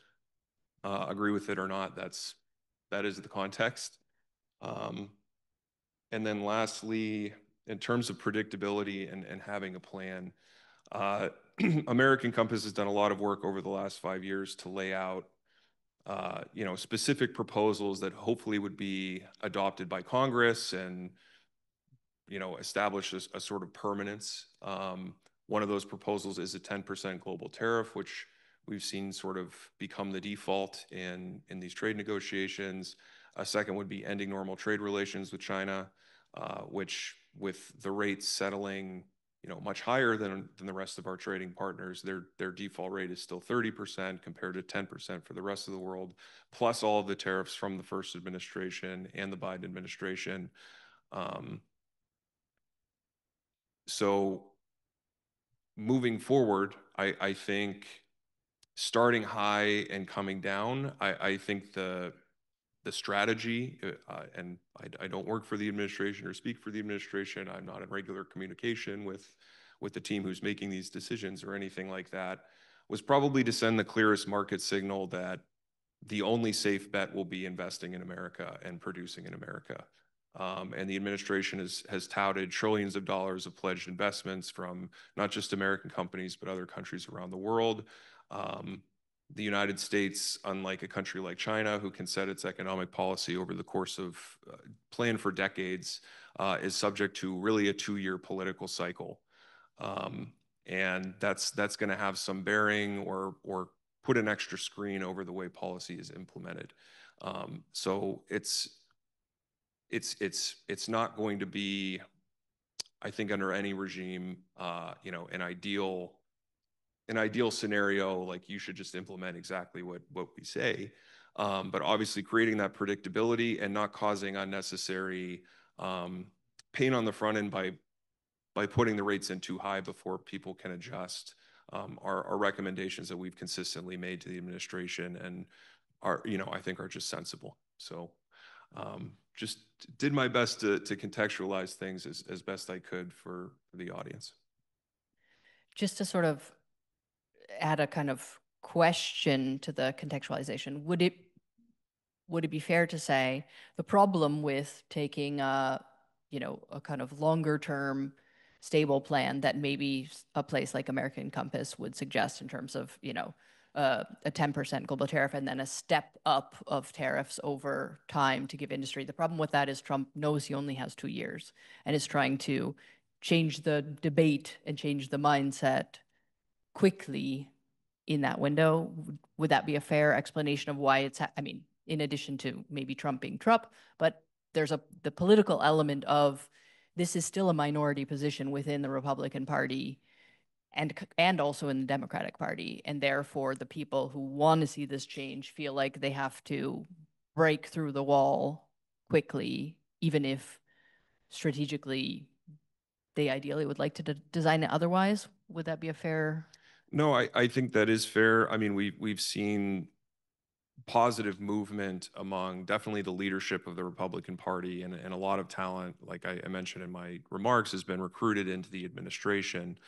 Agree with it or not, that is the context. And then lastly, in terms of predictability and having a plan, American Compass has done a lot of work over the last 5 years to lay out you know, specific proposals that hopefully would be adopted by Congress and, you know, establish a sort of permanence. One of those proposals is a 10% global tariff, which we've seen sort of become the default in these trade negotiations. A second would be ending normal trade relations with China, which, with the rates settling, you know, much higher than the rest of our trading partners, their default rate is still 30% compared to 10% for the rest of the world, plus all of the tariffs from the first administration and the Biden administration. So moving forward, I think starting high and coming down, I think the strategy, and I don't work for the administration or speak for the administration. I'm not in regular communication with the team who's making these decisions or anything like that, was probably to send the clearest market signal that the only safe bet will be investing in America and producing in America. And the administration has touted trillions of dollars of pledged investments from not just American companies, but other countries around the world. The United States, unlike a country like China, who can set its economic policy over the course of plan for decades, is subject to really a 2-year political cycle. And that's going to have some bearing or put an extra screen over the way policy is implemented. So it's not going to be, I think, under any regime, you know, an ideal scenario, like you should just implement exactly what we say. But obviously creating that predictability and not causing unnecessary pain on the front end by putting the rates in too high before people can adjust, are recommendations that we've consistently made to the administration, and are, you know, I think are just sensible. So just did my best to contextualize things as best I could for the audience. Just to sort of add a kind of question to the contextualization, would it be fair to say the problem with taking you know, a kind of longer term stable plan that maybe a place like American Compass would suggest in terms of, you know, a 10% global tariff and then a step up of tariffs over time to give industry. The problem with that is Trump knows he only has 2 years and is trying to change the debate and change the mindset quickly in that window. Would that be a fair explanation of why it's, I mean, in addition to maybe Trump being Trump, but there's the political element of this is still a minority position within the Republican Party and also in the Democratic Party. And therefore, the people who want to see this change feel like they have to break through the wall quickly, even if strategically they ideally would like to design it otherwise. Would that be a fair? No, I think that is fair. I mean, we've seen positive movement among definitely the leadership of the Republican Party, and a lot of talent, like I mentioned in my remarks, has been recruited into the administration.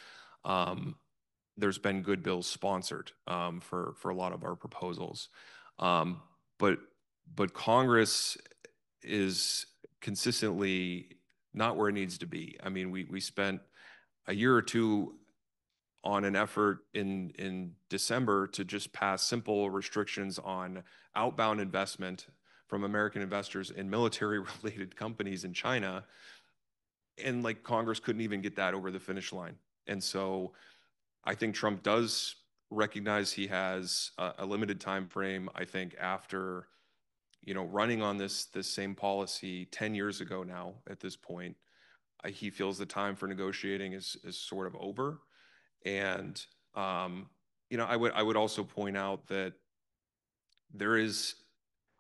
there's been good bills sponsored for a lot of our proposals. But Congress is consistently not where it needs to be. I mean, we spent a year or two on an effort in December to just pass simple restrictions on outbound investment from American investors in military-related companies in China, and like Congress couldn't even get that over the finish line. And so I think Trump does recognize he has a limited time frame. I think after, running on this same policy 10 years ago now at this point, he feels the time for negotiating is sort of over. And I would also point out that there is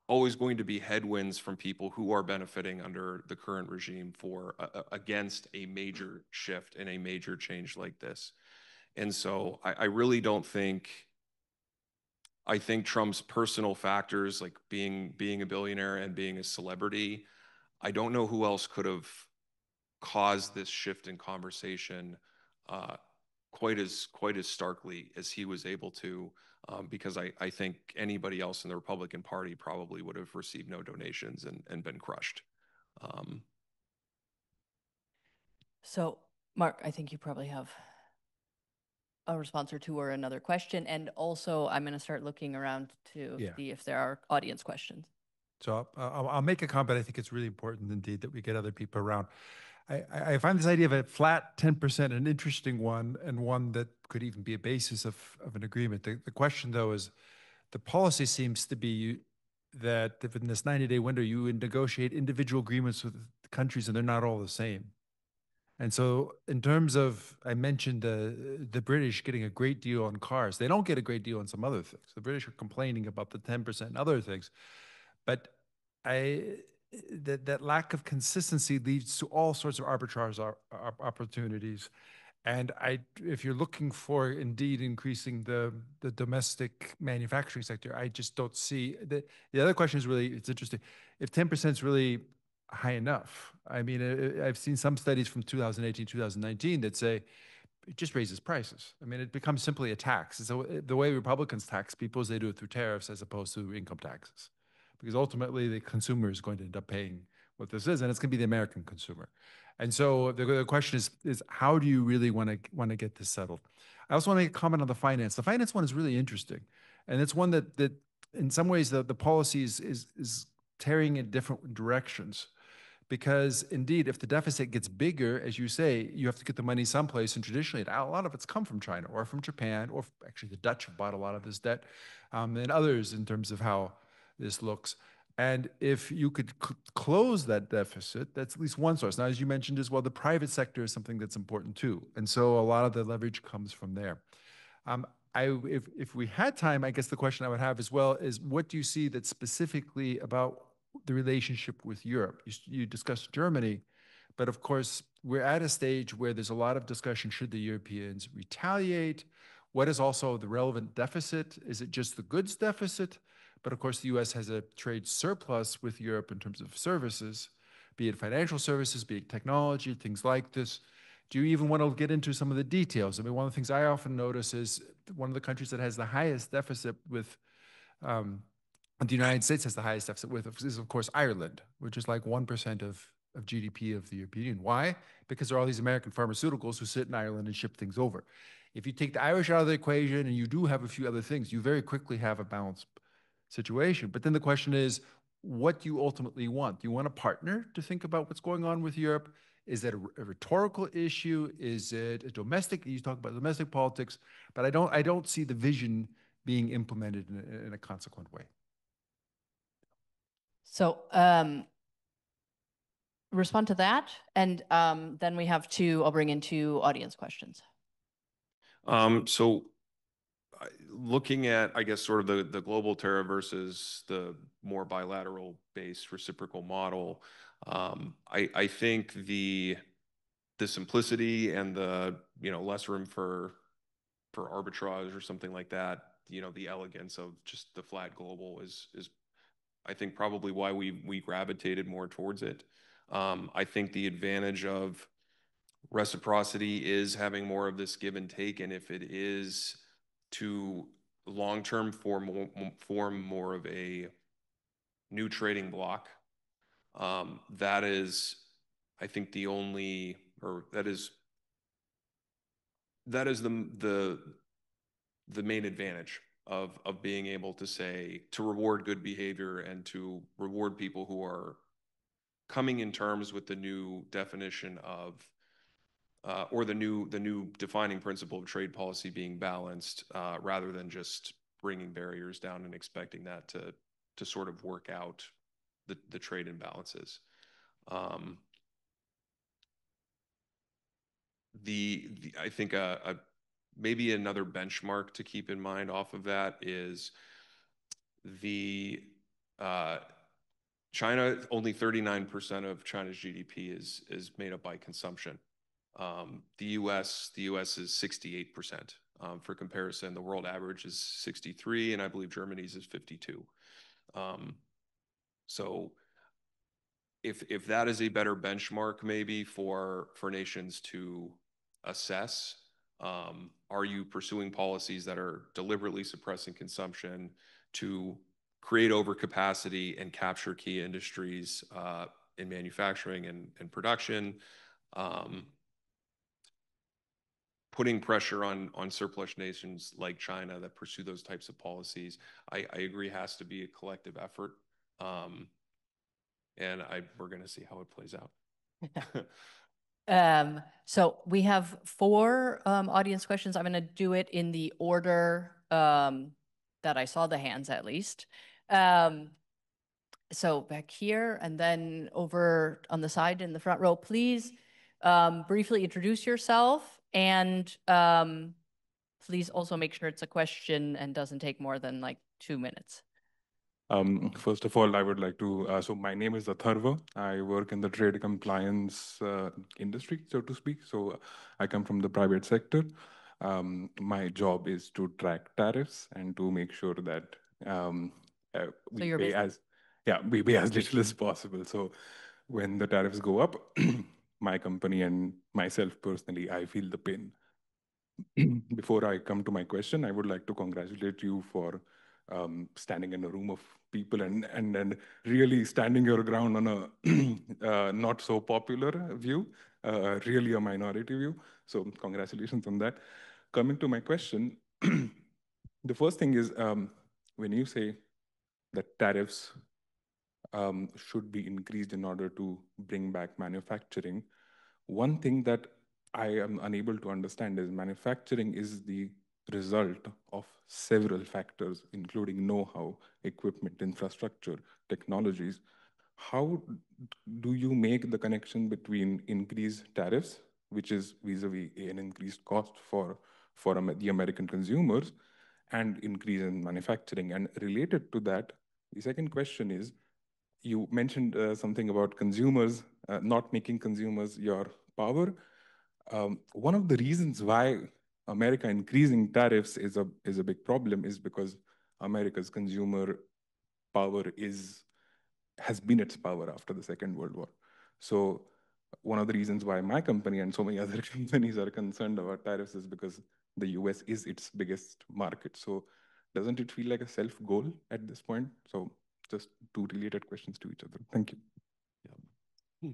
always going to be headwinds from people who are benefiting under the current regime for against a major shift and a major change like this. And so I really don't think, I think Trump's personal factors, like being a billionaire and being a celebrity, I don't know who else could have caused this shift in conversation quite as starkly as he was able to, because I think anybody else in the Republican Party probably would have received no donations and been crushed. So, Mark, I think you probably have a response or two or another question. And also, I'm going to start looking around to see if there are audience questions. So I'll make a comment. I think it's really important indeed that we get other people around. I find this idea of a flat 10% an interesting one, and one that could even be a basis of an agreement. The question, though, is the policy seems to be that if in this 90-day window you would negotiate individual agreements with countries and they're not all the same. And so in terms of, I mentioned the British getting a great deal on cars. They don't get a great deal on some other things. The British are complaining about the 10% and other things. But that lack of consistency leads to all sorts of arbitrage opportunities. And if you're looking for indeed increasing the domestic manufacturing sector, I just don't see the other question is really, it's interesting, if 10% is really high enough. I mean, I've seen some studies from 2018, 2019 that say it just raises prices. I mean, it becomes simply a tax. So the way Republicans tax people is they do it through tariffs as opposed to income taxes, because ultimately the consumer is going to end up paying what this is, and it's going to be the American consumer. And so the question is how do you really want to get this settled? I also want to make a comment on the finance. The finance one is really interesting, and it's one that in some ways the policy is tearing in different directions. Because indeed, if the deficit gets bigger, as you say, you have to get the money someplace, and traditionally, a lot of it's come from China or from Japan, or actually the Dutch have bought a lot of this debt, and others in terms of how this looks. And if you could close that deficit, that's at least one source. Now, as you mentioned as well, the private sector is something that's important too. And so a lot of the leverage comes from there. If we had time, I guess the question I would have as well is, what do you see that's specifically about the relationship with Europe? You discussed Germany, but of course, we're at a stage where there's a lot of discussion, should the Europeans retaliate? What is also the relevant deficit? Is it just the goods deficit? But of course, the US has a trade surplus with Europe in terms of services, be it financial services, be it technology, things like this. Do you even want to get into some of the details? I mean, one of the things I often notice is one of the countries that has the highest deficit with the United States has the highest deficit with is, of course, Ireland, which is like 1% of GDP of the European Union. Why? Because there are all these American pharmaceuticals who sit in Ireland and ship things over. If you take the Irish out of the equation and you do have a few other things, you very quickly have a balanced situation. But then the question is, what do you ultimately want? Do you want a partner to think about what's going on with Europe? Is that a rhetorical issue? Is it a domestic? You talk about domestic politics, but I don't see the vision being implemented in a consequent way. So respond to that, and then we have I'll bring in two audience questions. So looking at, I guess, sort of the global tariff versus the more bilateral based reciprocal model, I think the simplicity and the less room for arbitrage or something like that, the elegance of just the flat global is I think probably why we gravitated more towards it. I think the advantage of reciprocity is having more of this give and take, and if it is to long-term form more of a new trading bloc, that is, I think, the only, or that is the main advantage of being able to say, to reward good behavior and to reward people who are coming in terms with the new definition of or the new defining principle of trade policy being balanced, rather than just bringing barriers down and expecting that to sort of work out the trade imbalances. I think maybe another benchmark to keep in mind off of that is China, only 39% of China's GDP is made up by consumption. The U.S. is 68%. For comparison, the world average is 63, and I believe Germany's is 52. So if that is a better benchmark maybe for nations to assess, are you pursuing policies that are deliberately suppressing consumption to create overcapacity and capture key industries in manufacturing and production, putting pressure on surplus nations like China that pursue those types of policies? I agree has to be a collective effort. And we're going to see how it plays out. So we have 4 audience questions. I'm going to do it in the order that I saw the hands, at least. So back here, and then over on the side in the front row, please briefly introduce yourself, and please also make sure it's a question and doesn't take more than like 2 minutes. First of all, I would like to, so my name is Atharva. I work in the trade compliance industry, so to speak. So I come from the private sector. My job is to track tariffs and to make sure that we pay as little as possible. So when the tariffs go up, my company and myself personally, I feel the pain. Before I come to my question, I would like to congratulate you for standing in a room of people and really standing your ground on a not so popular view, really a minority view. So congratulations on that. Coming to my question, the first thing is when you say that tariffs should be increased in order to bring back manufacturing, one thing that I am unable to understand is manufacturing is the result of several factors, including know-how, equipment, infrastructure, technologies. How do you make the connection between increased tariffs, which is vis-a-vis an increased cost for the American consumers, and increase in manufacturing? And related to that, the second question is, you mentioned something about consumers, not making consumers your power. One of the reasons why America increasing tariffs is a big problem is because America's consumer power has been its power after the Second World War. So one of the reasons why my company and so many other companies are concerned about tariffs is because the US is its biggest market. So doesn't it feel like a self-goal at this point? So just 2 related questions to each other. Thank you. Yeah.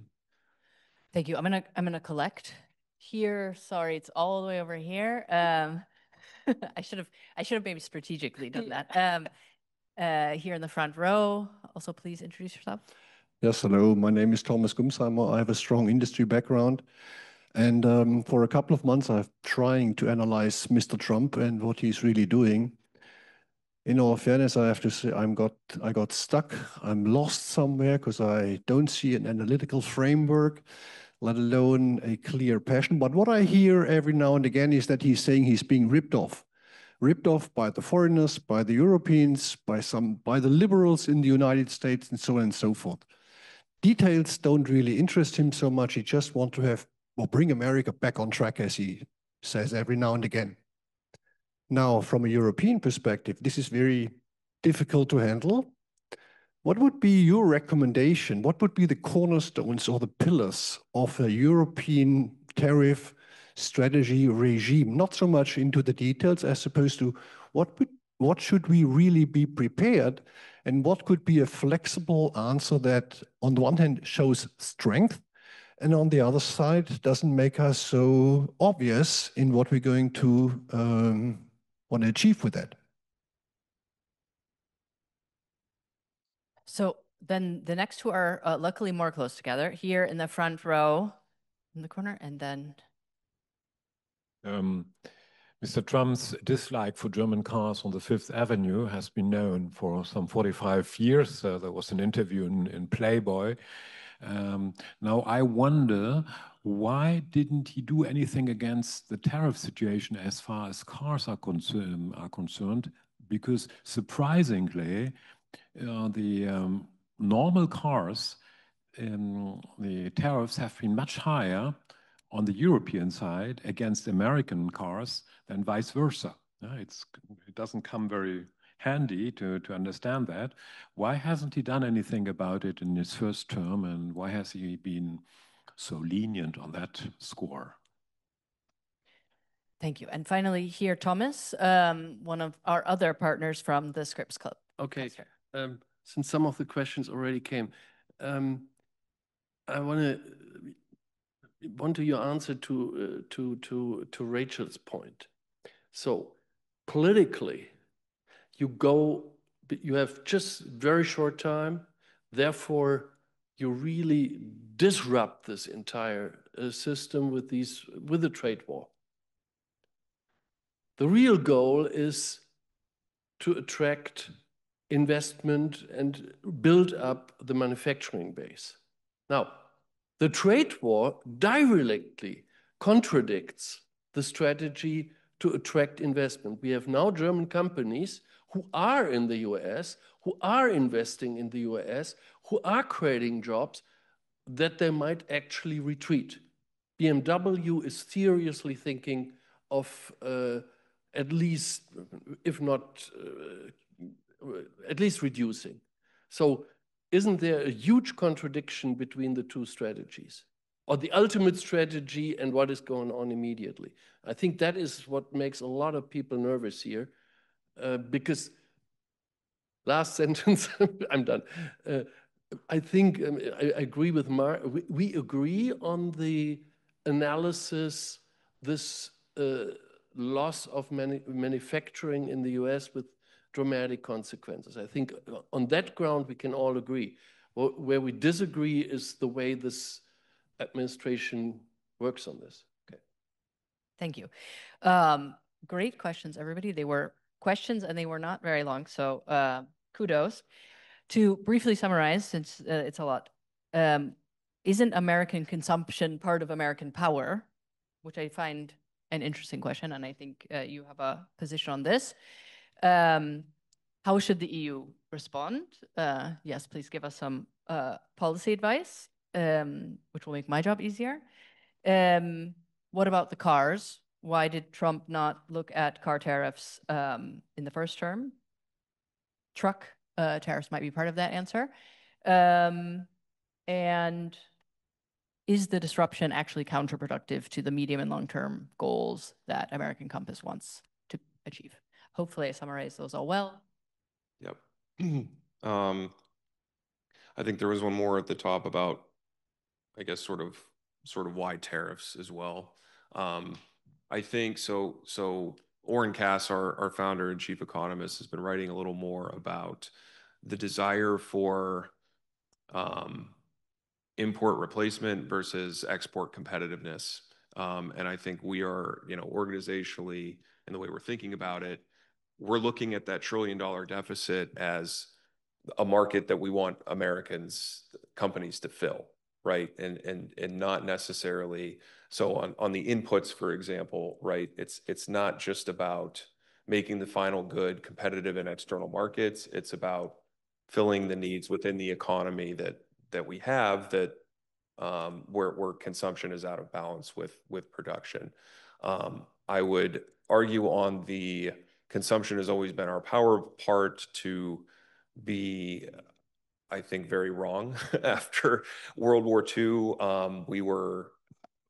Thank you. I'm gonna collect here. Sorry, it's all the way over here. I should have maybe strategically done that. Here in the front row, also please introduce yourself. Yes, hello. My name is Thomas Gumsheimer. I have a strong industry background, and for a couple of months, I've trying to analyze Mr. Trump and what he's really doing. In all fairness, I have to say I got stuck. I'm lost somewhere because I don't see an analytical framework, let alone a clear passion. But what I hear every now and again is that he's saying he's being ripped off by the foreigners, by the Europeans, by the liberals in the United States, and so on and so forth. Details don't really interest him so much. He just wants to bring America back on track, as he says every now and again. Now, from a European perspective, this is very difficult to handle. What would be your recommendation? What would be the cornerstones or the pillars of a European tariff strategy regime, not so much into the details as opposed to what should we really be prepared, and what could be a flexible answer that on the one hand shows strength, and on the other side doesn't make us so obvious in what we're going to want to achieve with that. So then the next two are luckily more close together, here in the front row in the corner, and then Mr. Trump's dislike for German cars on the Fifth Avenue has been known for some 45 years. There was an interview in Playboy. Now I wonder, why didn't he do anything against the tariff situation as far as cars are concerned? Because surprisingly, the normal cars, the tariffs have been much higher on the European side against American cars than vice versa. It doesn't come very handy to understand that. Why hasn't he done anything about it in his first term, and why has he been so lenient on that score? thank you. And finally here, Thomas, one of our other partners from the Scripps Club. Okay, since some of the questions already came, I want your answer to Rachel's point. So politically, you have just very short time, therefore you really disrupt this entire system with the trade war. The real goal is to attract investment and build up the manufacturing base. Now, the trade war directly contradicts the strategy to attract investment. We have now German companies who are in the US, who are investing in the US, who are creating jobs, that they might actually retreat. BMW is seriously thinking of at least, if not, at least reducing. So isn't there a huge contradiction between the two strategies, or the ultimate strategy and what is going on immediately? I think that is what makes a lot of people nervous here, because last sentence, I'm done. I think I agree with Mark. We agree on the analysis, this loss of manufacturing in the US with dramatic consequences. I think on that ground, we can all agree. Where we disagree is the way this administration works on this. Okay. Thank you. Great questions, everybody. They were questions and they were not very long, so kudos. To briefly summarize, since it's a lot, isn't American consumption part of American power? Which I find an interesting question, and I think you have a position on this. How should the EU respond? Yes, please give us some policy advice, which will make my job easier. What about the cars? Why did Trump not look at car tariffs in the first term? Truck tariffs might be part of that answer. And is the disruption actually counterproductive to the medium and long-term goals that American Compass wants to achieve? Hopefully I summarized those all well. Yep. I think there was one more at the top about, I guess, sort of why tariffs as well. I think so Oren Cass, our founder and chief economist, has been writing a little more about the desire for import replacement versus export competitiveness. And I think we are, organizationally, in the way we're thinking about it, we're looking at that $1 trillion deficit as a market that we want companies to fill, right? And not necessarily, so on the inputs, for example, right? It's not just about making the final good competitive in external markets. It's about filling the needs within the economy that we have, that where consumption is out of balance with production. I would argue on the consumption has always been our power part to be, I think, very wrong. After World War II, we were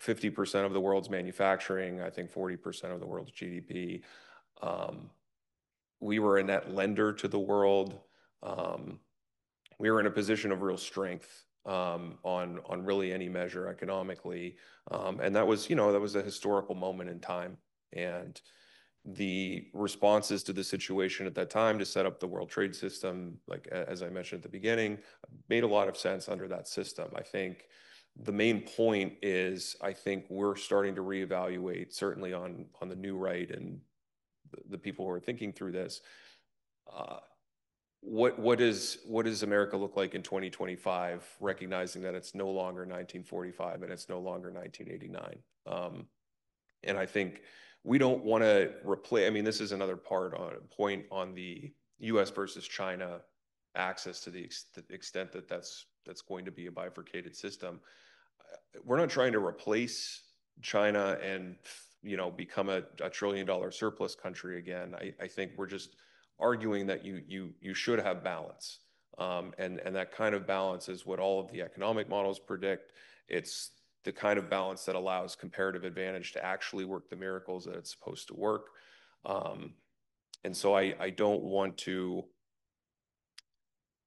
50% of the world's manufacturing, I think 40% of the world's GDP. We were a net lender to the world. We were in a position of real strength on really any measure economically. And that was, that was a historical moment in time. And the responses to the situation at that time to set up the world trade system, like as I mentioned at the beginning, made a lot of sense under that system. I think the main point is, I think we're starting to reevaluate, certainly on the new right and the people who are thinking through this, what does America look like in 2025, recognizing that it's no longer 1945 and it's no longer 1989. And I think we don't want to replace, I mean, this is another point on the US versus China axis to the extent that that's going to be a bifurcated system. We're not trying to replace China and, become a $1 trillion surplus country again. I think we're just arguing that you should have balance. And that kind of balance is what all of the economic models predict. It's the kind of balance that allows comparative advantage to actually work the miracles that it's supposed to work. And so I don't want to,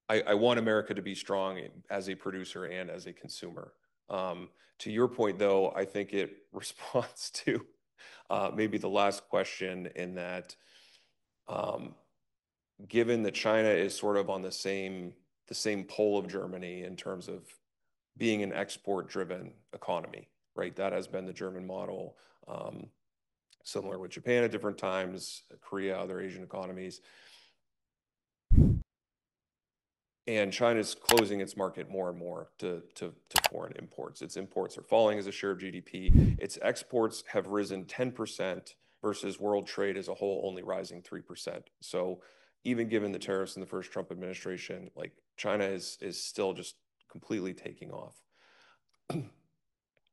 I want America to be strong as a producer and as a consumer. To your point, though, I think it responds to maybe the last question in that, given that China is sort of on the same pole of Germany in terms of being an export-driven economy, right? That has been the German model, similar with Japan at different times, Korea, other Asian economies. And China's closing its market more and more to foreign imports. Its imports are falling as a share of GDP. Its exports have risen 10% versus world trade as a whole only rising 3%. So even given the tariffs in the first Trump administration, like China is still just completely taking off.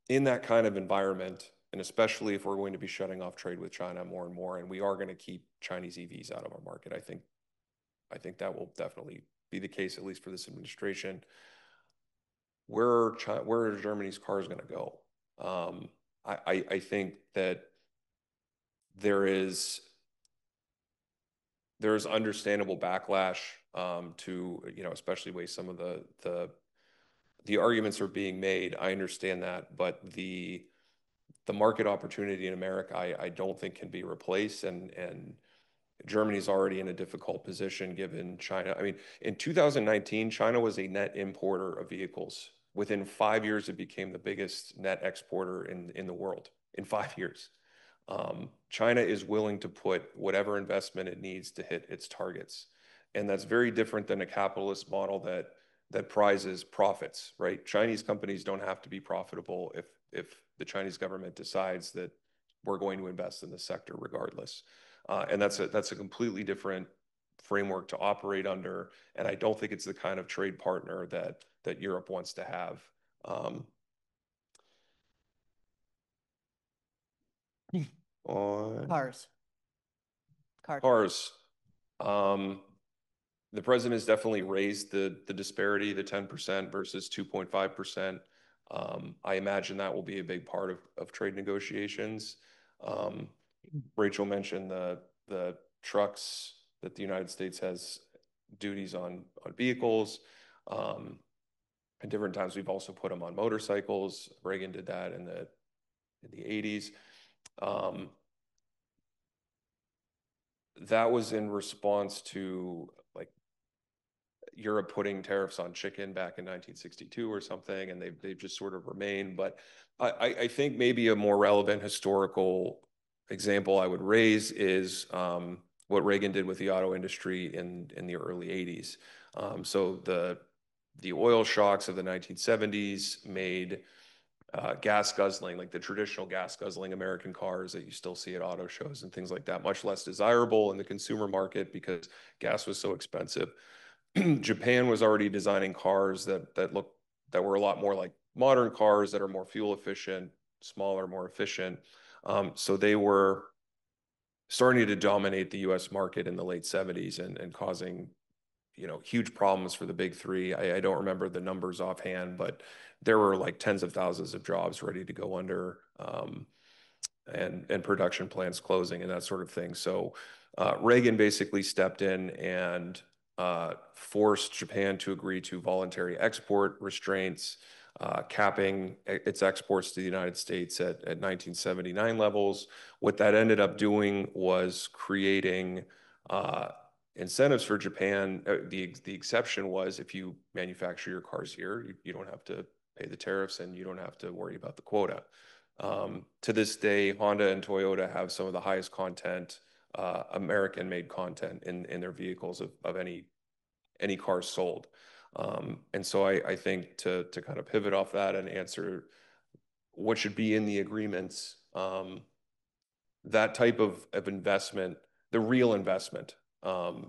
In that kind of environment, and especially if we're going to be shutting off trade with China more and more, and we are going to keep Chinese EVs out of our market, I think that will definitely be the case, at least for this administration. Where are Germany's cars going to go? I think that there is understandable backlash to, especially the way some of the arguments are being made. I understand that, but the market opportunity in America, I don't think can be replaced, and Germany's already in a difficult position given China. I mean, in 2019, China was a net importer of vehicles. Within 5 years, it became the biggest net exporter in the world, in 5 years. China is willing to put whatever investment it needs to hit its targets. And that's very different than a capitalist model that prizes profits, right? Chinese companies don't have to be profitable if the Chinese government decides that we're going to invest in the sector regardless. And that's a completely different framework to operate under. And I don't think it's the kind of trade partner that Europe wants to have. On Cars. Cars. The president has definitely raised the disparity, the 10% versus 2.5%. I imagine that will be a big part of trade negotiations. Rachel mentioned the trucks that the United States has duties on vehicles. At different times, we've also put them on motorcycles. Reagan did that in the 80s. That was in response to like Europe putting tariffs on chicken back in 1962 or something, and they've just sort of remained. But I think maybe a more relevant historical example I would raise is what Reagan did with the auto industry in the early 80s. So the oil shocks of the 1970s made gas guzzling, like the traditional gas guzzling American cars that you still see at auto shows and things like that, much less desirable in the consumer market because gas was so expensive. Japan was already designing cars that were a lot more like modern cars that are more fuel efficient, smaller, more efficient. So they were starting to dominate the US market in the late 70s and causing huge problems for the big three. I don't remember the numbers offhand, but there were like tens of thousands of jobs ready to go under, and production plants closing and that sort of thing. So Reagan basically stepped in and forced Japan to agree to voluntary export restraints, capping its exports to the United States at 1979 levels. What that ended up doing was creating incentives for Japan. The exception was if you manufacture your cars here, you don't have to pay the tariffs and you don't have to worry about the quota. To this day, Honda and Toyota have some of the highest content, American-made content in their vehicles of any cars sold. And so I think to kind of pivot off that and answer what should be in the agreements, that type of investment, the real investment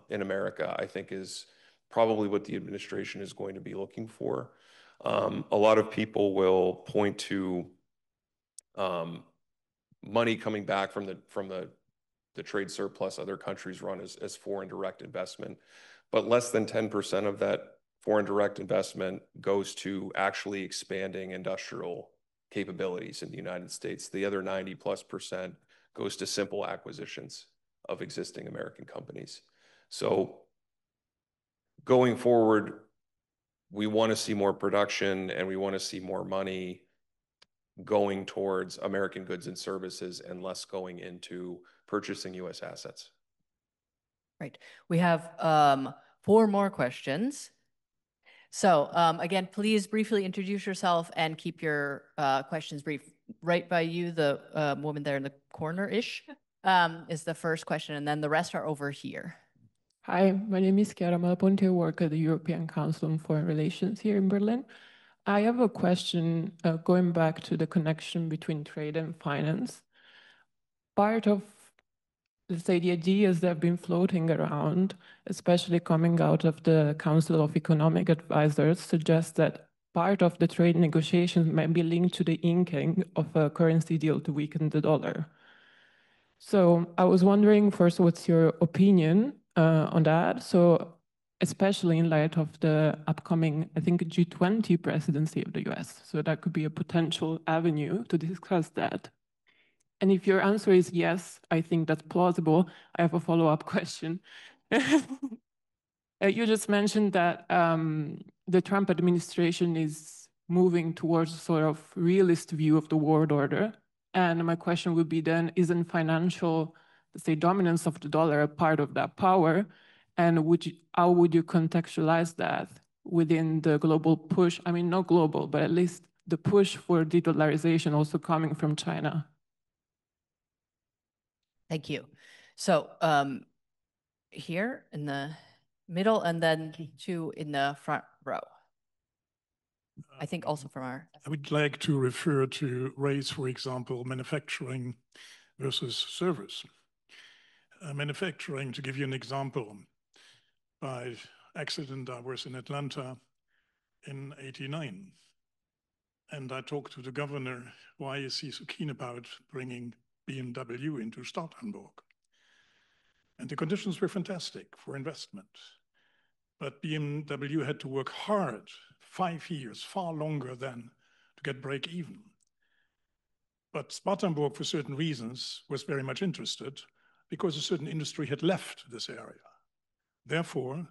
in America, I think is probably what the administration is going to be looking for. A lot of people will point to money coming back from the trade surplus other countries run as foreign direct investment, but less than 10% of that foreign direct investment goes to actually expanding industrial capabilities in the United States. The other 90+% goes to simple acquisitions of existing American companies. So going forward, we want to see more production and we want to see more money going towards American goods and services and less going into purchasing U.S. assets. Right. We have 4 more questions. So again, please briefly introduce yourself and keep your questions brief. Right by you, the woman there in the corner-ish is the first question, and then the rest are over here. Hi, my name is Chiara Malaponte. I work at the European Council on Foreign Relations here in Berlin. I have a question going back to the connection between trade and finance. Part of, let's say, the ideas that have been floating around, especially coming out of the Council of Economic Advisors, suggest that part of the trade negotiations might be linked to the inking of a currency deal to weaken the dollar. So I was wondering first, what's your opinion on that? So especially in light of the upcoming, I think, G20 presidency of the US. So that could be a potential avenue to discuss that. And if your answer is yes, I think that's plausible. I have a follow-up question. You just mentioned that the Trump administration is moving towards a sort of realist view of the world order. And my question would be then, isn't financial, let's say, dominance of the dollar a part of that power? And how would you contextualize that within the global push? I mean, not global, but at least the push for de-dollarization also coming from China. Thank you. So here in the middle and then 2 in the front row. I think also from our... I would like to refer to raise, for example, manufacturing versus service. Manufacturing, to give you an example, by accident, I was in Atlanta in '89. And I talked to the governor, why is he so keen about bringing BMW into Startenburg? And the conditions were fantastic for investment. But BMW had to work hard, 5 years, far longer than to get break even. But Spartanburg, for certain reasons, was very much interested because a certain industry had left this area. Therefore,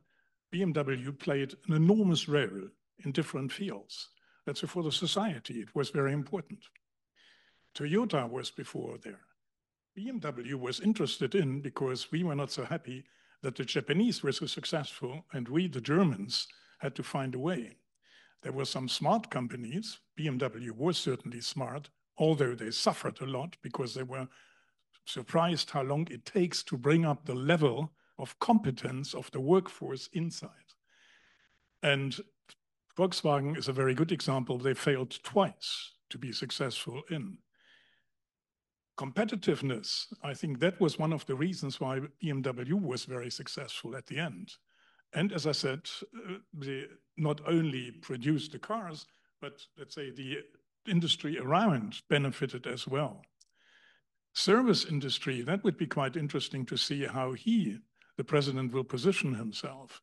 BMW played an enormous role in different fields. That's for the society, it was very important. Toyota was before there. BMW was interested in because we were not so happy that the Japanese were so successful and we, the Germans, had to find a way. There were some smart companies. BMW was certainly smart, although they suffered a lot because they were surprised how long it takes to bring up the level of competence of the workforce inside. And Volkswagen is a very good example. They failed twice to be successful in. Competitiveness, I think that was one of the reasons why BMW was very successful at the end. And as I said, they not only produced the cars, but let's say the industry around benefited as well. Service industry, that would be quite interesting to see how the president will position himself.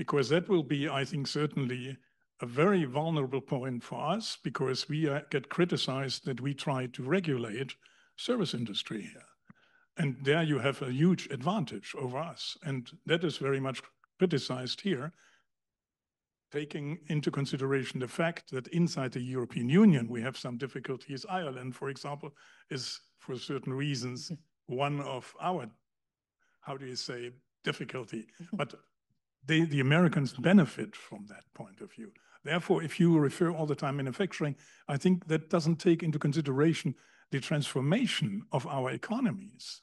because that will be, I think, certainly a very vulnerable point for us, because we get criticized that we try to regulate service industry here. And there you have a huge advantage over us. And that is very much criticized here, taking into consideration the fact that inside the European Union, we have some difficulties. Ireland, for example, is for certain reasons one of our, how do you say, difficulty. But the Americans benefit from that point of view. Therefore, if you refer all the time manufacturing, I think that doesn't take into consideration the transformation of our economies.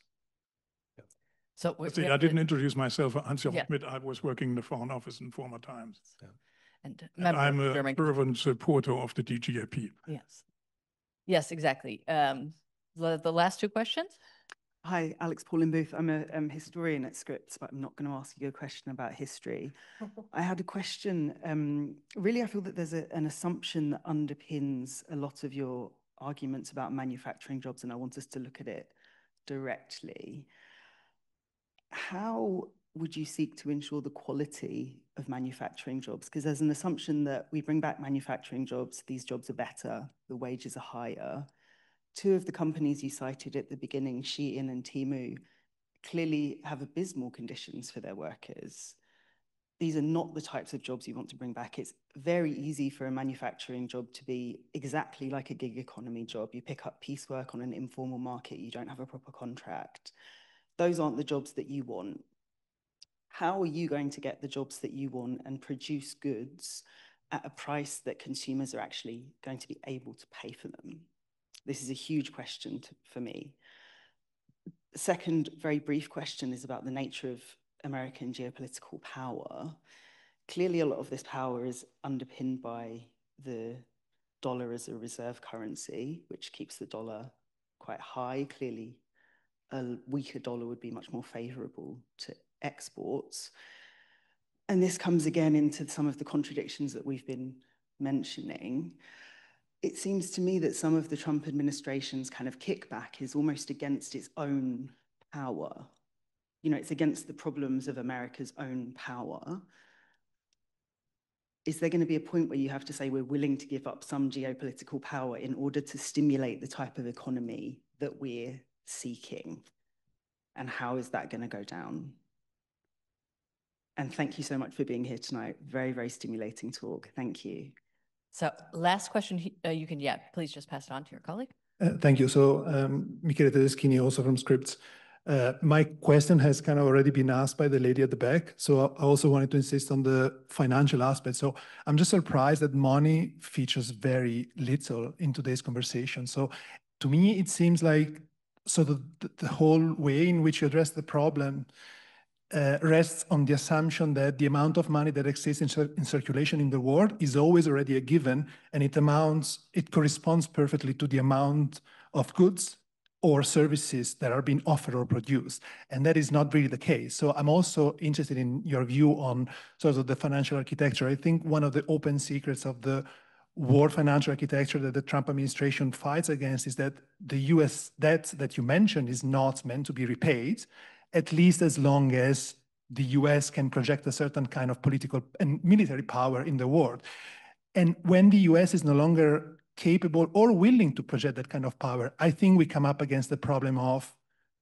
So I didn't introduce myself. Yeah. I was working in the Foreign Office in former times. Yeah. And I'm a fervent supporter of the DGAP. Yes. Yes, exactly. The last two questions? Hi, Alex Paulin Booth. I'm a historian at Scripps, but I'm not going to ask you a question about history. I had a question. Really, I feel that there's an assumption that underpins a lot of your arguments about manufacturing jobs, and I want us to look at it directly. How would you seek to ensure the quality of manufacturing jobs? Because there's an assumption that we bring back manufacturing jobs, these jobs are better, the wages are higher. Two of the companies you cited at the beginning, Shein and Temu, clearly have abysmal conditions for their workers. These are not the types of jobs you want to bring back. It's very easy for a manufacturing job to be exactly like a gig economy job. You pick up piecework on an informal market, you don't have a proper contract. Those aren't the jobs that you want. How are you going to get the jobs that you want and produce goods at a price that consumers are actually going to be able to pay for them? This is a huge question for me. The second very brief question is about the nature of American geopolitical power. Clearly, a lot of this power is underpinned by the dollar as a reserve currency, which keeps the dollar quite high. Clearly, a weaker dollar would be much more favorable to exports. And this comes again into some of the contradictions that we've been mentioning. It seems to me that some of the Trump administration's kind of kickback is almost against its own power. You know, it's against the problems of America's own power. Is there going to be a point where you have to say we're willing to give up some geopolitical power in order to stimulate the type of economy that we're seeking? And how is that going to go down? And thank you so much for being here tonight. Very, very stimulating talk. Thank you. So last question, you can, please just pass it on to your colleague. Thank you. So Michele Tedeschini, also from Scripps. My question has kind of already been asked by the lady at the back. So I also wanted to insist on the financial aspect. So I'm just surprised that money features very little in today's conversation. So to me, it seems like the whole way in which you address the problem rests on the assumption that the amount of money that exists in circulation in the world is always already a given, and it corresponds perfectly to the amount of goods or services that are being offered or produced. And that is not really the case. So I'm also interested in your view on sort of the financial architecture. I think one of the open secrets of the world financial architecture that the Trump administration fights against is that the US debt that you mentioned is not meant to be repaid, at least as long as the US can project a certain kind of political and military power in the world. And when the US is no longer capable or willing to project that kind of power, I think we come up against the problem of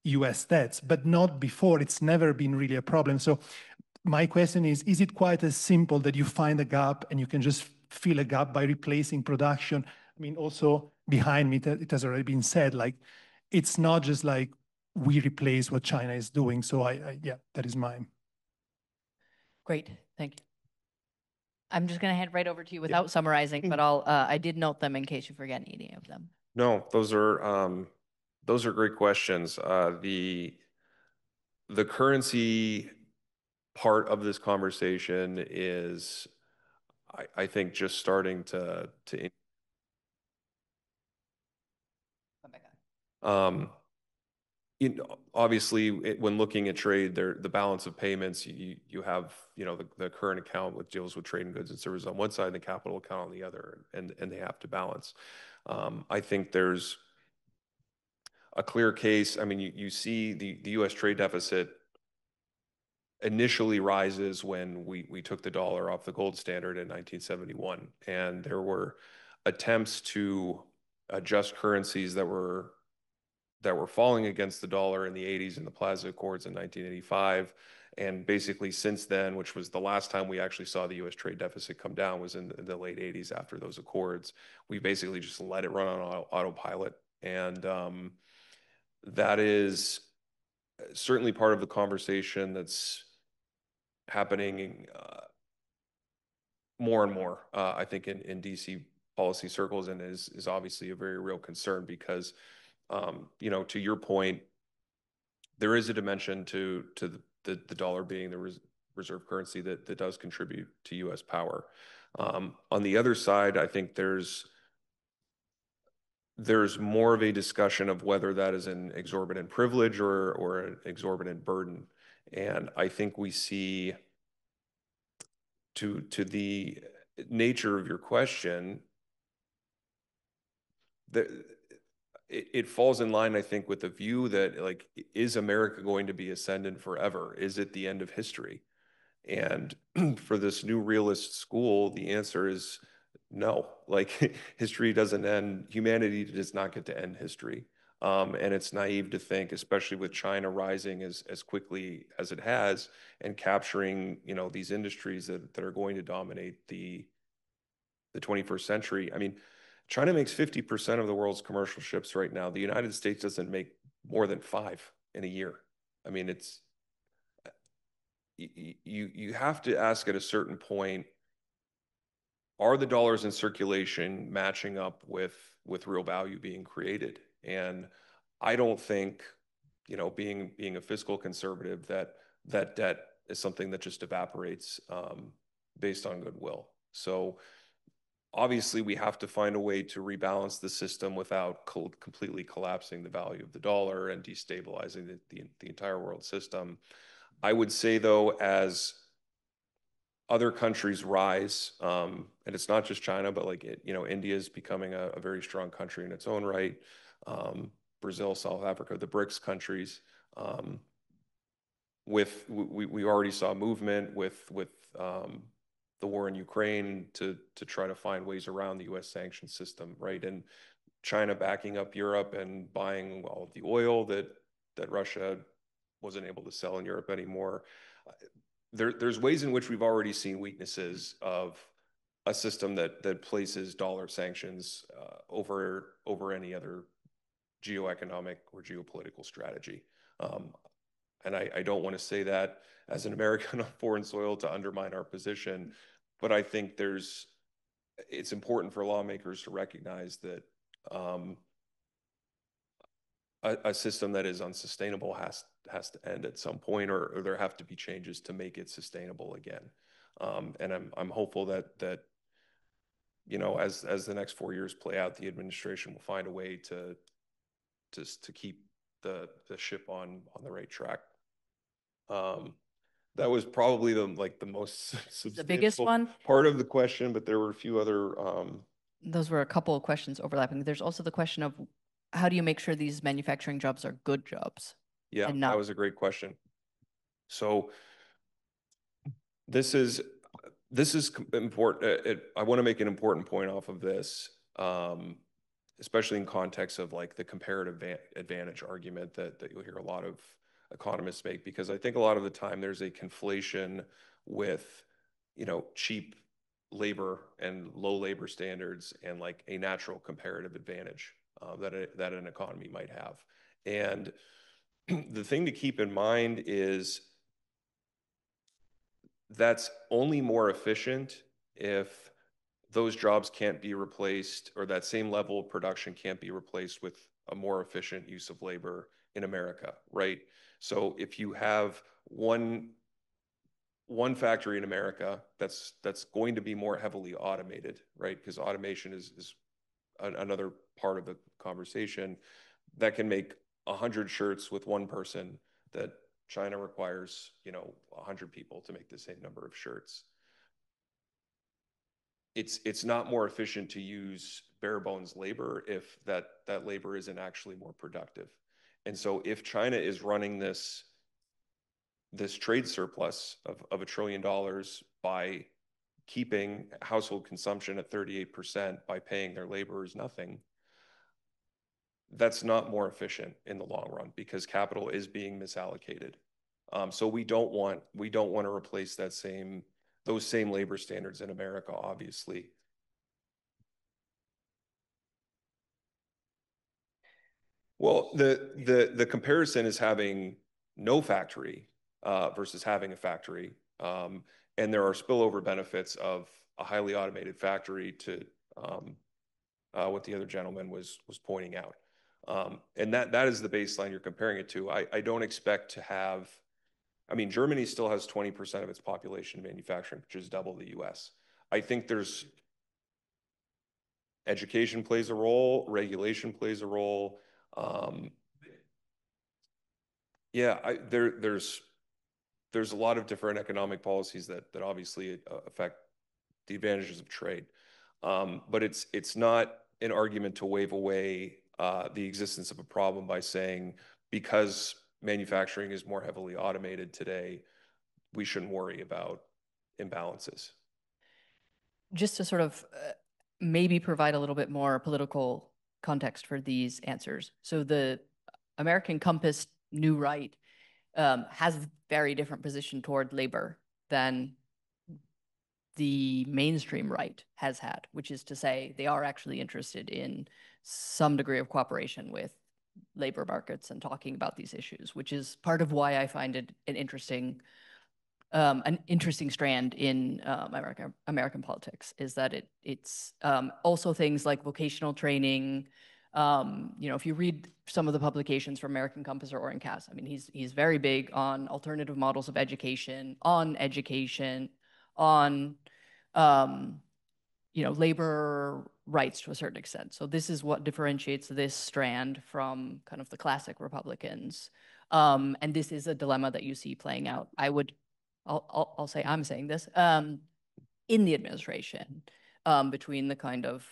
US debts, but not before. It's never been really a problem. So my question is it quite as simple that you find a gap and you can just fill a gap by replacing production? I mean, also behind me, it has already been said, like, it's not just like we replace what China is doing. So yeah, that is mine. Great, thank you. I'm just going to head right over to you without summarizing, but I did note them in case you forget any of them. No, those are great questions. The currency part of this conversation is, I think, just starting to obviously, when looking at trade, the balance of payments, you have the current account, which deals with trade and goods and services on one side, and the capital account on the other, and they have to balance. I think there's a clear case. I mean, you see the U.S. trade deficit initially rises when we took the dollar off the gold standard in 1971. And there were attempts to adjust currencies that were falling against the dollar in the 80s and the Plaza Accords in 1985. And basically since then, which was the last time we actually saw the US trade deficit come down, was in the late 80s after those accords, we basically just let it run on autopilot. And that is certainly part of the conversation that's happening more and more, I think, in DC policy circles, and is obviously a very real concern because, you know, to your point, there is a dimension to the dollar being the reserve currency that does contribute to US power. On the other side, I think there's more of a discussion of whether that is an exorbitant privilege or an exorbitant burden. And I think we see, to the nature of your question, that it falls in line, I think, with the view that, like, is America going to be ascendant forever? Is it the end of history? And for this new realist school, the answer is no. Like, history doesn't end. Humanity does not get to end history. And it's naive to think, especially with China rising as quickly as it has and capturing, you know, these industries that are going to dominate the 21st century. I mean, China makes 50% of the world's commercial ships right now. The United States doesn't make more than 5 in a year. I mean, it's, you have to ask at a certain point, are the dollars in circulation matching up with real value being created? And I don't think, you know, being a fiscal conservative, that debt is something that just evaporates based on goodwill. So obviously we have to find a way to rebalance the system without completely collapsing the value of the dollar and destabilizing the entire world system. I would say, though, as other countries rise, and it's not just China, but like, you know, India is becoming a very strong country in its own right. Brazil, South Africa, the BRICS countries. We already saw movement with the war in Ukraine to try to find ways around the U.S. sanction system, right? And China backing up Europe and buying all of the oil that Russia wasn't able to sell in Europe anymore. There's ways in which we've already seen weaknesses of a system that places dollar sanctions over any other geoeconomic or geopolitical strategy. And I don't want to say that as an American on foreign soil to undermine our position, but I think it's important for lawmakers to recognize that a system that is unsustainable has to end at some point, or there have to be changes to make it sustainable again. And I'm hopeful that you know, as the next 4 years play out, the administration will find a way to keep the ship on the right track. That was probably the most substantial, the biggest one part of the question, but there were a few other. Those were a couple of questions overlapping. There's also the question of, how do you make sure these manufacturing jobs are good jobs? Yeah, that was a great question. So this is important. I want to make an important point off of this, especially in context of like the comparative advantage argument that you'll hear a lot of economists make, because I think a lot of the time there's a conflation with, you know, cheap labor and low labor standards and like a natural comparative advantage that an economy might have. And the thing to keep in mind is that's only more efficient if those jobs can't be replaced, or that same level of production can't be replaced with a more efficient use of labor in America, right? So if you have one factory in America that's going to be more heavily automated, right? Because automation is another part of the conversation, that can make 100 shirts with one person, that China requires, you know, 100 people to make the same number of shirts. It's not more efficient to use bare bones labor if that labor isn't actually more productive. And so if China is running this this trade surplus of $1 trillion by keeping household consumption at 38% by paying their laborers nothing, that's not more efficient in the long run because capital is being misallocated. So we don't want to replace those same labor standards in America, obviously. Well, the comparison is having no factory versus having a factory. And there are spillover benefits of a highly automated factory to what the other gentleman was pointing out. And that is the baseline you're comparing it to. I don't expect to have, I mean, Germany still has 20% of its population manufacturing, which is double the US. I think there's education plays a role, regulation plays a role. There's a lot of different economic policies that obviously affect the advantages of trade. But it's not an argument to wave away the existence of a problem by saying because manufacturing is more heavily automated today, we shouldn't worry about imbalances. Just to sort of maybe provide a little bit more political context for these answers. So the American Compass New Right has a very different position toward labor than the mainstream right has had, which is to say they are actually interested in some degree of cooperation with labor markets and talking about these issues, which is part of why I find it an interesting strand in American politics, is that it's also things like vocational training. If you read some of the publications from American Compass or Orencast, I mean, he's very big on alternative models of education, on labor rights to a certain extent. So this is what differentiates this strand from kind of the classic Republicans. And this is a dilemma that you see playing out. I'll say I'm saying this in the administration between the kind of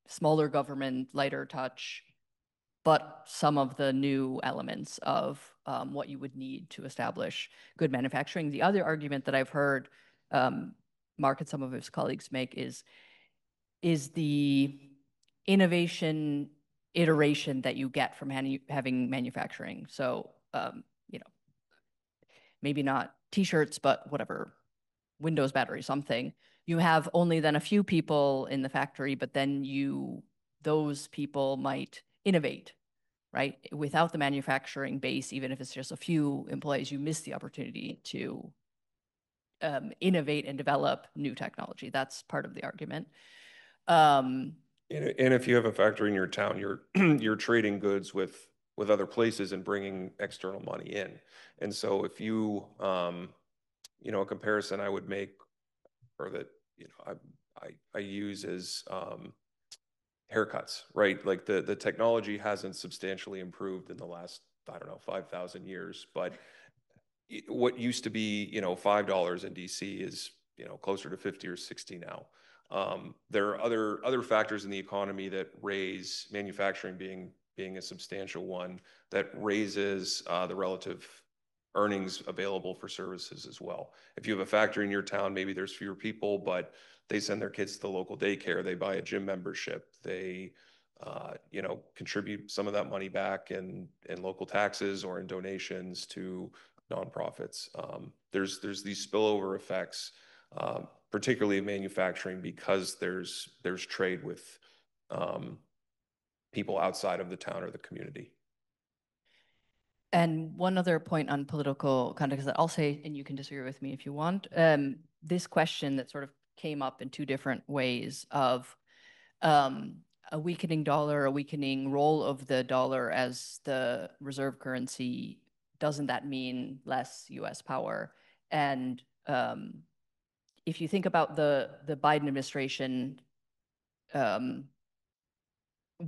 smaller government, lighter touch, but some of the new elements of what you would need to establish good manufacturing. The other argument that I've heard Mark and some of his colleagues make is the innovation iteration that you get from having manufacturing. So, maybe not T-shirts, but whatever, Windows battery, something. You have only then a few people in the factory, but then those people might innovate, right? Without the manufacturing base, even if it's just a few employees, you miss the opportunity to innovate and develop new technology. That's part of the argument. And if you have a factory in your town, you're trading goods with other places and bringing external money in. And so if you, a comparison I would make, or that I use is haircuts, right? Like the technology hasn't substantially improved in the last, 5,000 years, but what used to be, $5 in DC is, closer to 50 or 60 now. There are other factors in the economy that raise manufacturing being a substantial one that raises the relative earnings available for services as well. If you have a factory in your town, maybe there's fewer people, but they send their kids to the local daycare, they buy a gym membership, they contribute some of that money back in local taxes or in donations to nonprofits. There's these spillover effects, particularly in manufacturing, because there's trade with people outside of the town or the community. And one other point on political context that I'll say, and you can disagree with me if you want, this question that sort of came up in two different ways of a weakening dollar, a weakening role of the dollar as the reserve currency, doesn't that mean less US power? And if you think about the Biden administration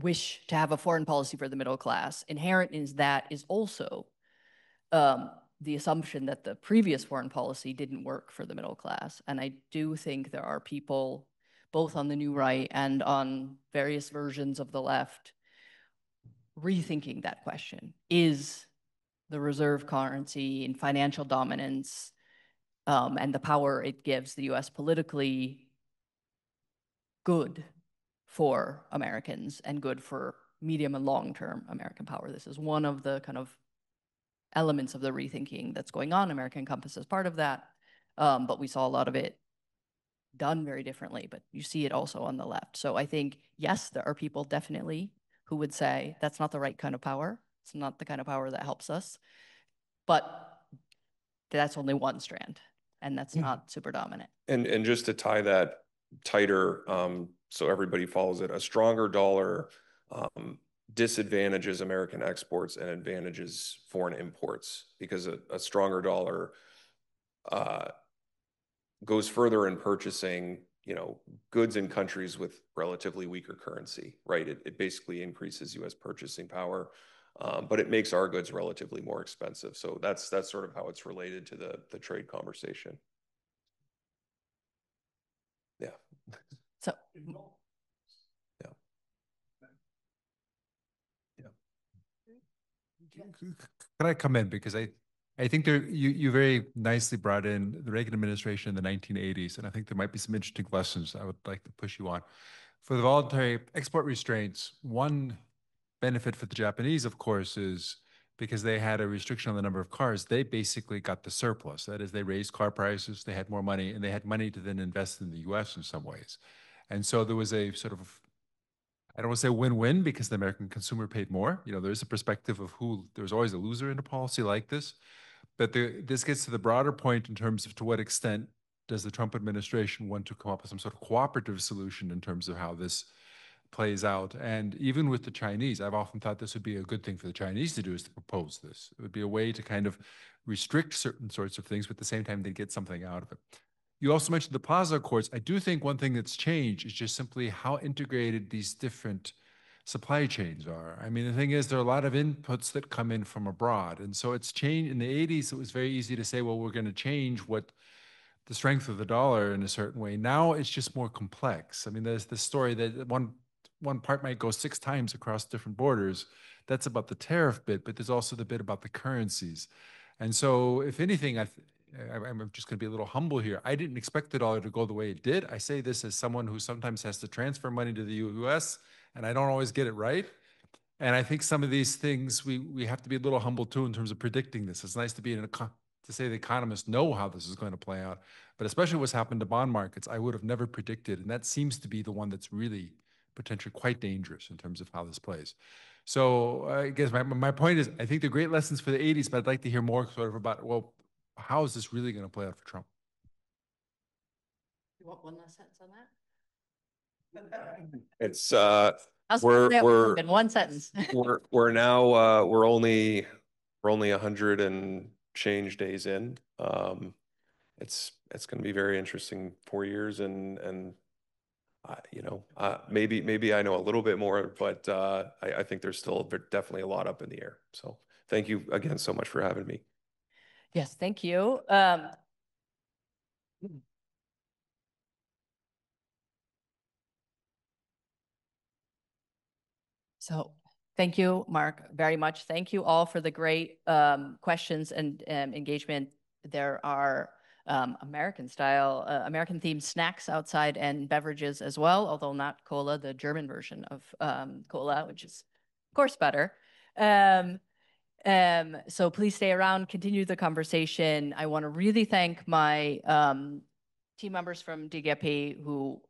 wish to have a foreign policy for the middle class, inherent in that is also the assumption that the previous foreign policy didn't work for the middle class. And I do think there are people, both on the new right and on various versions of the left, rethinking that question. Is the reserve currency and financial dominance and the power it gives the US politically good for Americans and good for medium and long-term American power. This is one of the kind of elements of the rethinking that's going on. American Compass is part of that, but we saw a lot of it done very differently, but you see it also on the left. So I think, yes, there are people definitely who would say that's not the right kind of power. It's not the kind of power that helps us, but that's only one strand, and that's not super dominant. And just to tie that tighter, so everybody follows it, a stronger dollar disadvantages American exports and advantages foreign imports, because a stronger dollar goes further in purchasing, goods in countries with relatively weaker currency, right? It basically increases U.S. purchasing power, but it makes our goods relatively more expensive. So that's sort of how it's related to the trade conversation. Yeah. So. Yeah. Can I come in? Because I think you very nicely brought in the Reagan administration in the 1980s, and I think there might be some interesting lessons I would like to push you on. For the voluntary export restraints, one benefit for the Japanese, of course, is because they had a restriction on the number of cars, they basically got the surplus. That is, they raised car prices, they had more money, and they had money to then invest in the US in some ways. And so there was a sort of, I don't want to say win-win, because the American consumer paid more. There's a perspective of there's always a loser in a policy like this. But this gets to the broader point in terms of to what extent does the Trump administration want to come up with some sort of cooperative solution in terms of how this plays out. And even with the Chinese, I've often thought this would be a good thing for the Chinese to do, is to propose this. It would be a way to kind of restrict certain sorts of things, but at the same time, they get something out of it. You also mentioned the Plaza Accords. I do think one thing that's changed is just simply how integrated these different supply chains are. I mean, the thing is, there are a lot of inputs that come in from abroad. And so it's changed. In the 80s, it was very easy to say, well, we're going to change what the strength of the dollar in a certain way. Now it's just more complex. I mean, there's this story that one part might go 6 times across different borders. That's about the tariff bit, but there's also the bit about the currencies. And so if anything, I'm just going to be a little humble here. I didn't expect the dollar to go the way it did. I say this as someone who sometimes has to transfer money to the US, and I don't always get it right. And I think some of these things we have to be a little humble too in terms of predicting this. It's nice to be to say the economists know how this is going to play out, but especially what's happened to bond markets, I would have never predicted, and that seems to be the one that's really potentially quite dangerous in terms of how this plays. So I guess my point is, I think they're great lessons for the 80s, but I'd like to hear more sort of about, well, how is this really going to play out for Trump? You want one last sentence on that? It's we're in one sentence. we're now we're only 100 and change days in. It's going to be very interesting 4 years, and maybe I know a little bit more, but I think there's still definitely a lot up in the air. So thank you again so much for having me. Yes, thank you. So thank you, Mark, very much. Thank you all for the great questions and engagement. There are American-themed snacks outside and beverages as well, although not cola, the German version of cola, which is, of course, better. So please stay around, continue the conversation. I want to really thank my team members from DGAP who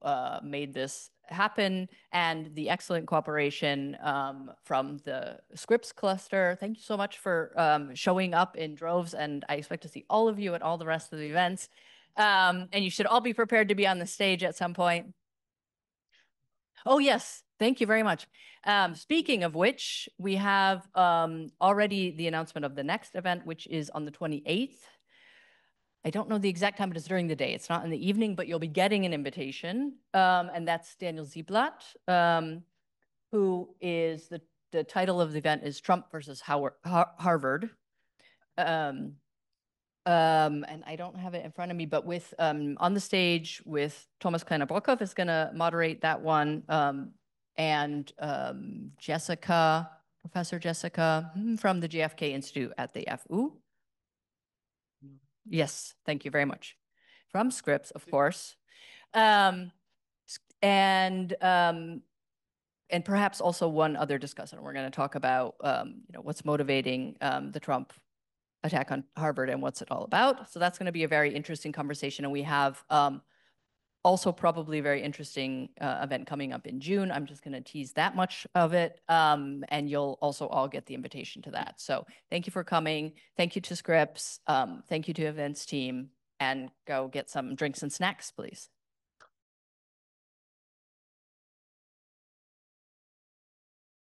made this happen, and the excellent cooperation from the Scripps cluster. Thank you so much for showing up in droves, and I expect to see all of you at all the rest of the events. And you should all be prepared to be on the stage at some point. Oh, yes. Thank you very much. Speaking of which, we have already the announcement of the next event, which is on the 28th. I don't know the exact time, but it's during the day. It's not in the evening, but you'll be getting an invitation. And that's Daniel Ziblatt, who is the title of the event is Trump versus Harvard. And I don't have it in front of me, but with on the stage with Thomas Kleiner-Brockhoff is going to moderate that one. And Jessica Professor Jessica from the GFK Institute at the FU. Yes, thank you very much. From Scripps, of course. And perhaps also one other discussant. We're going to talk about what's motivating the Trump attack on Harvard and what's it all about. So that's going to be a very interesting conversation. And we have also probably a very interesting event coming up in June. I'm just going to tease that much of it. And you'll also all get the invitation to that. So thank you for coming. Thank you to Scripps. Thank you to events team. And go get some drinks and snacks, please.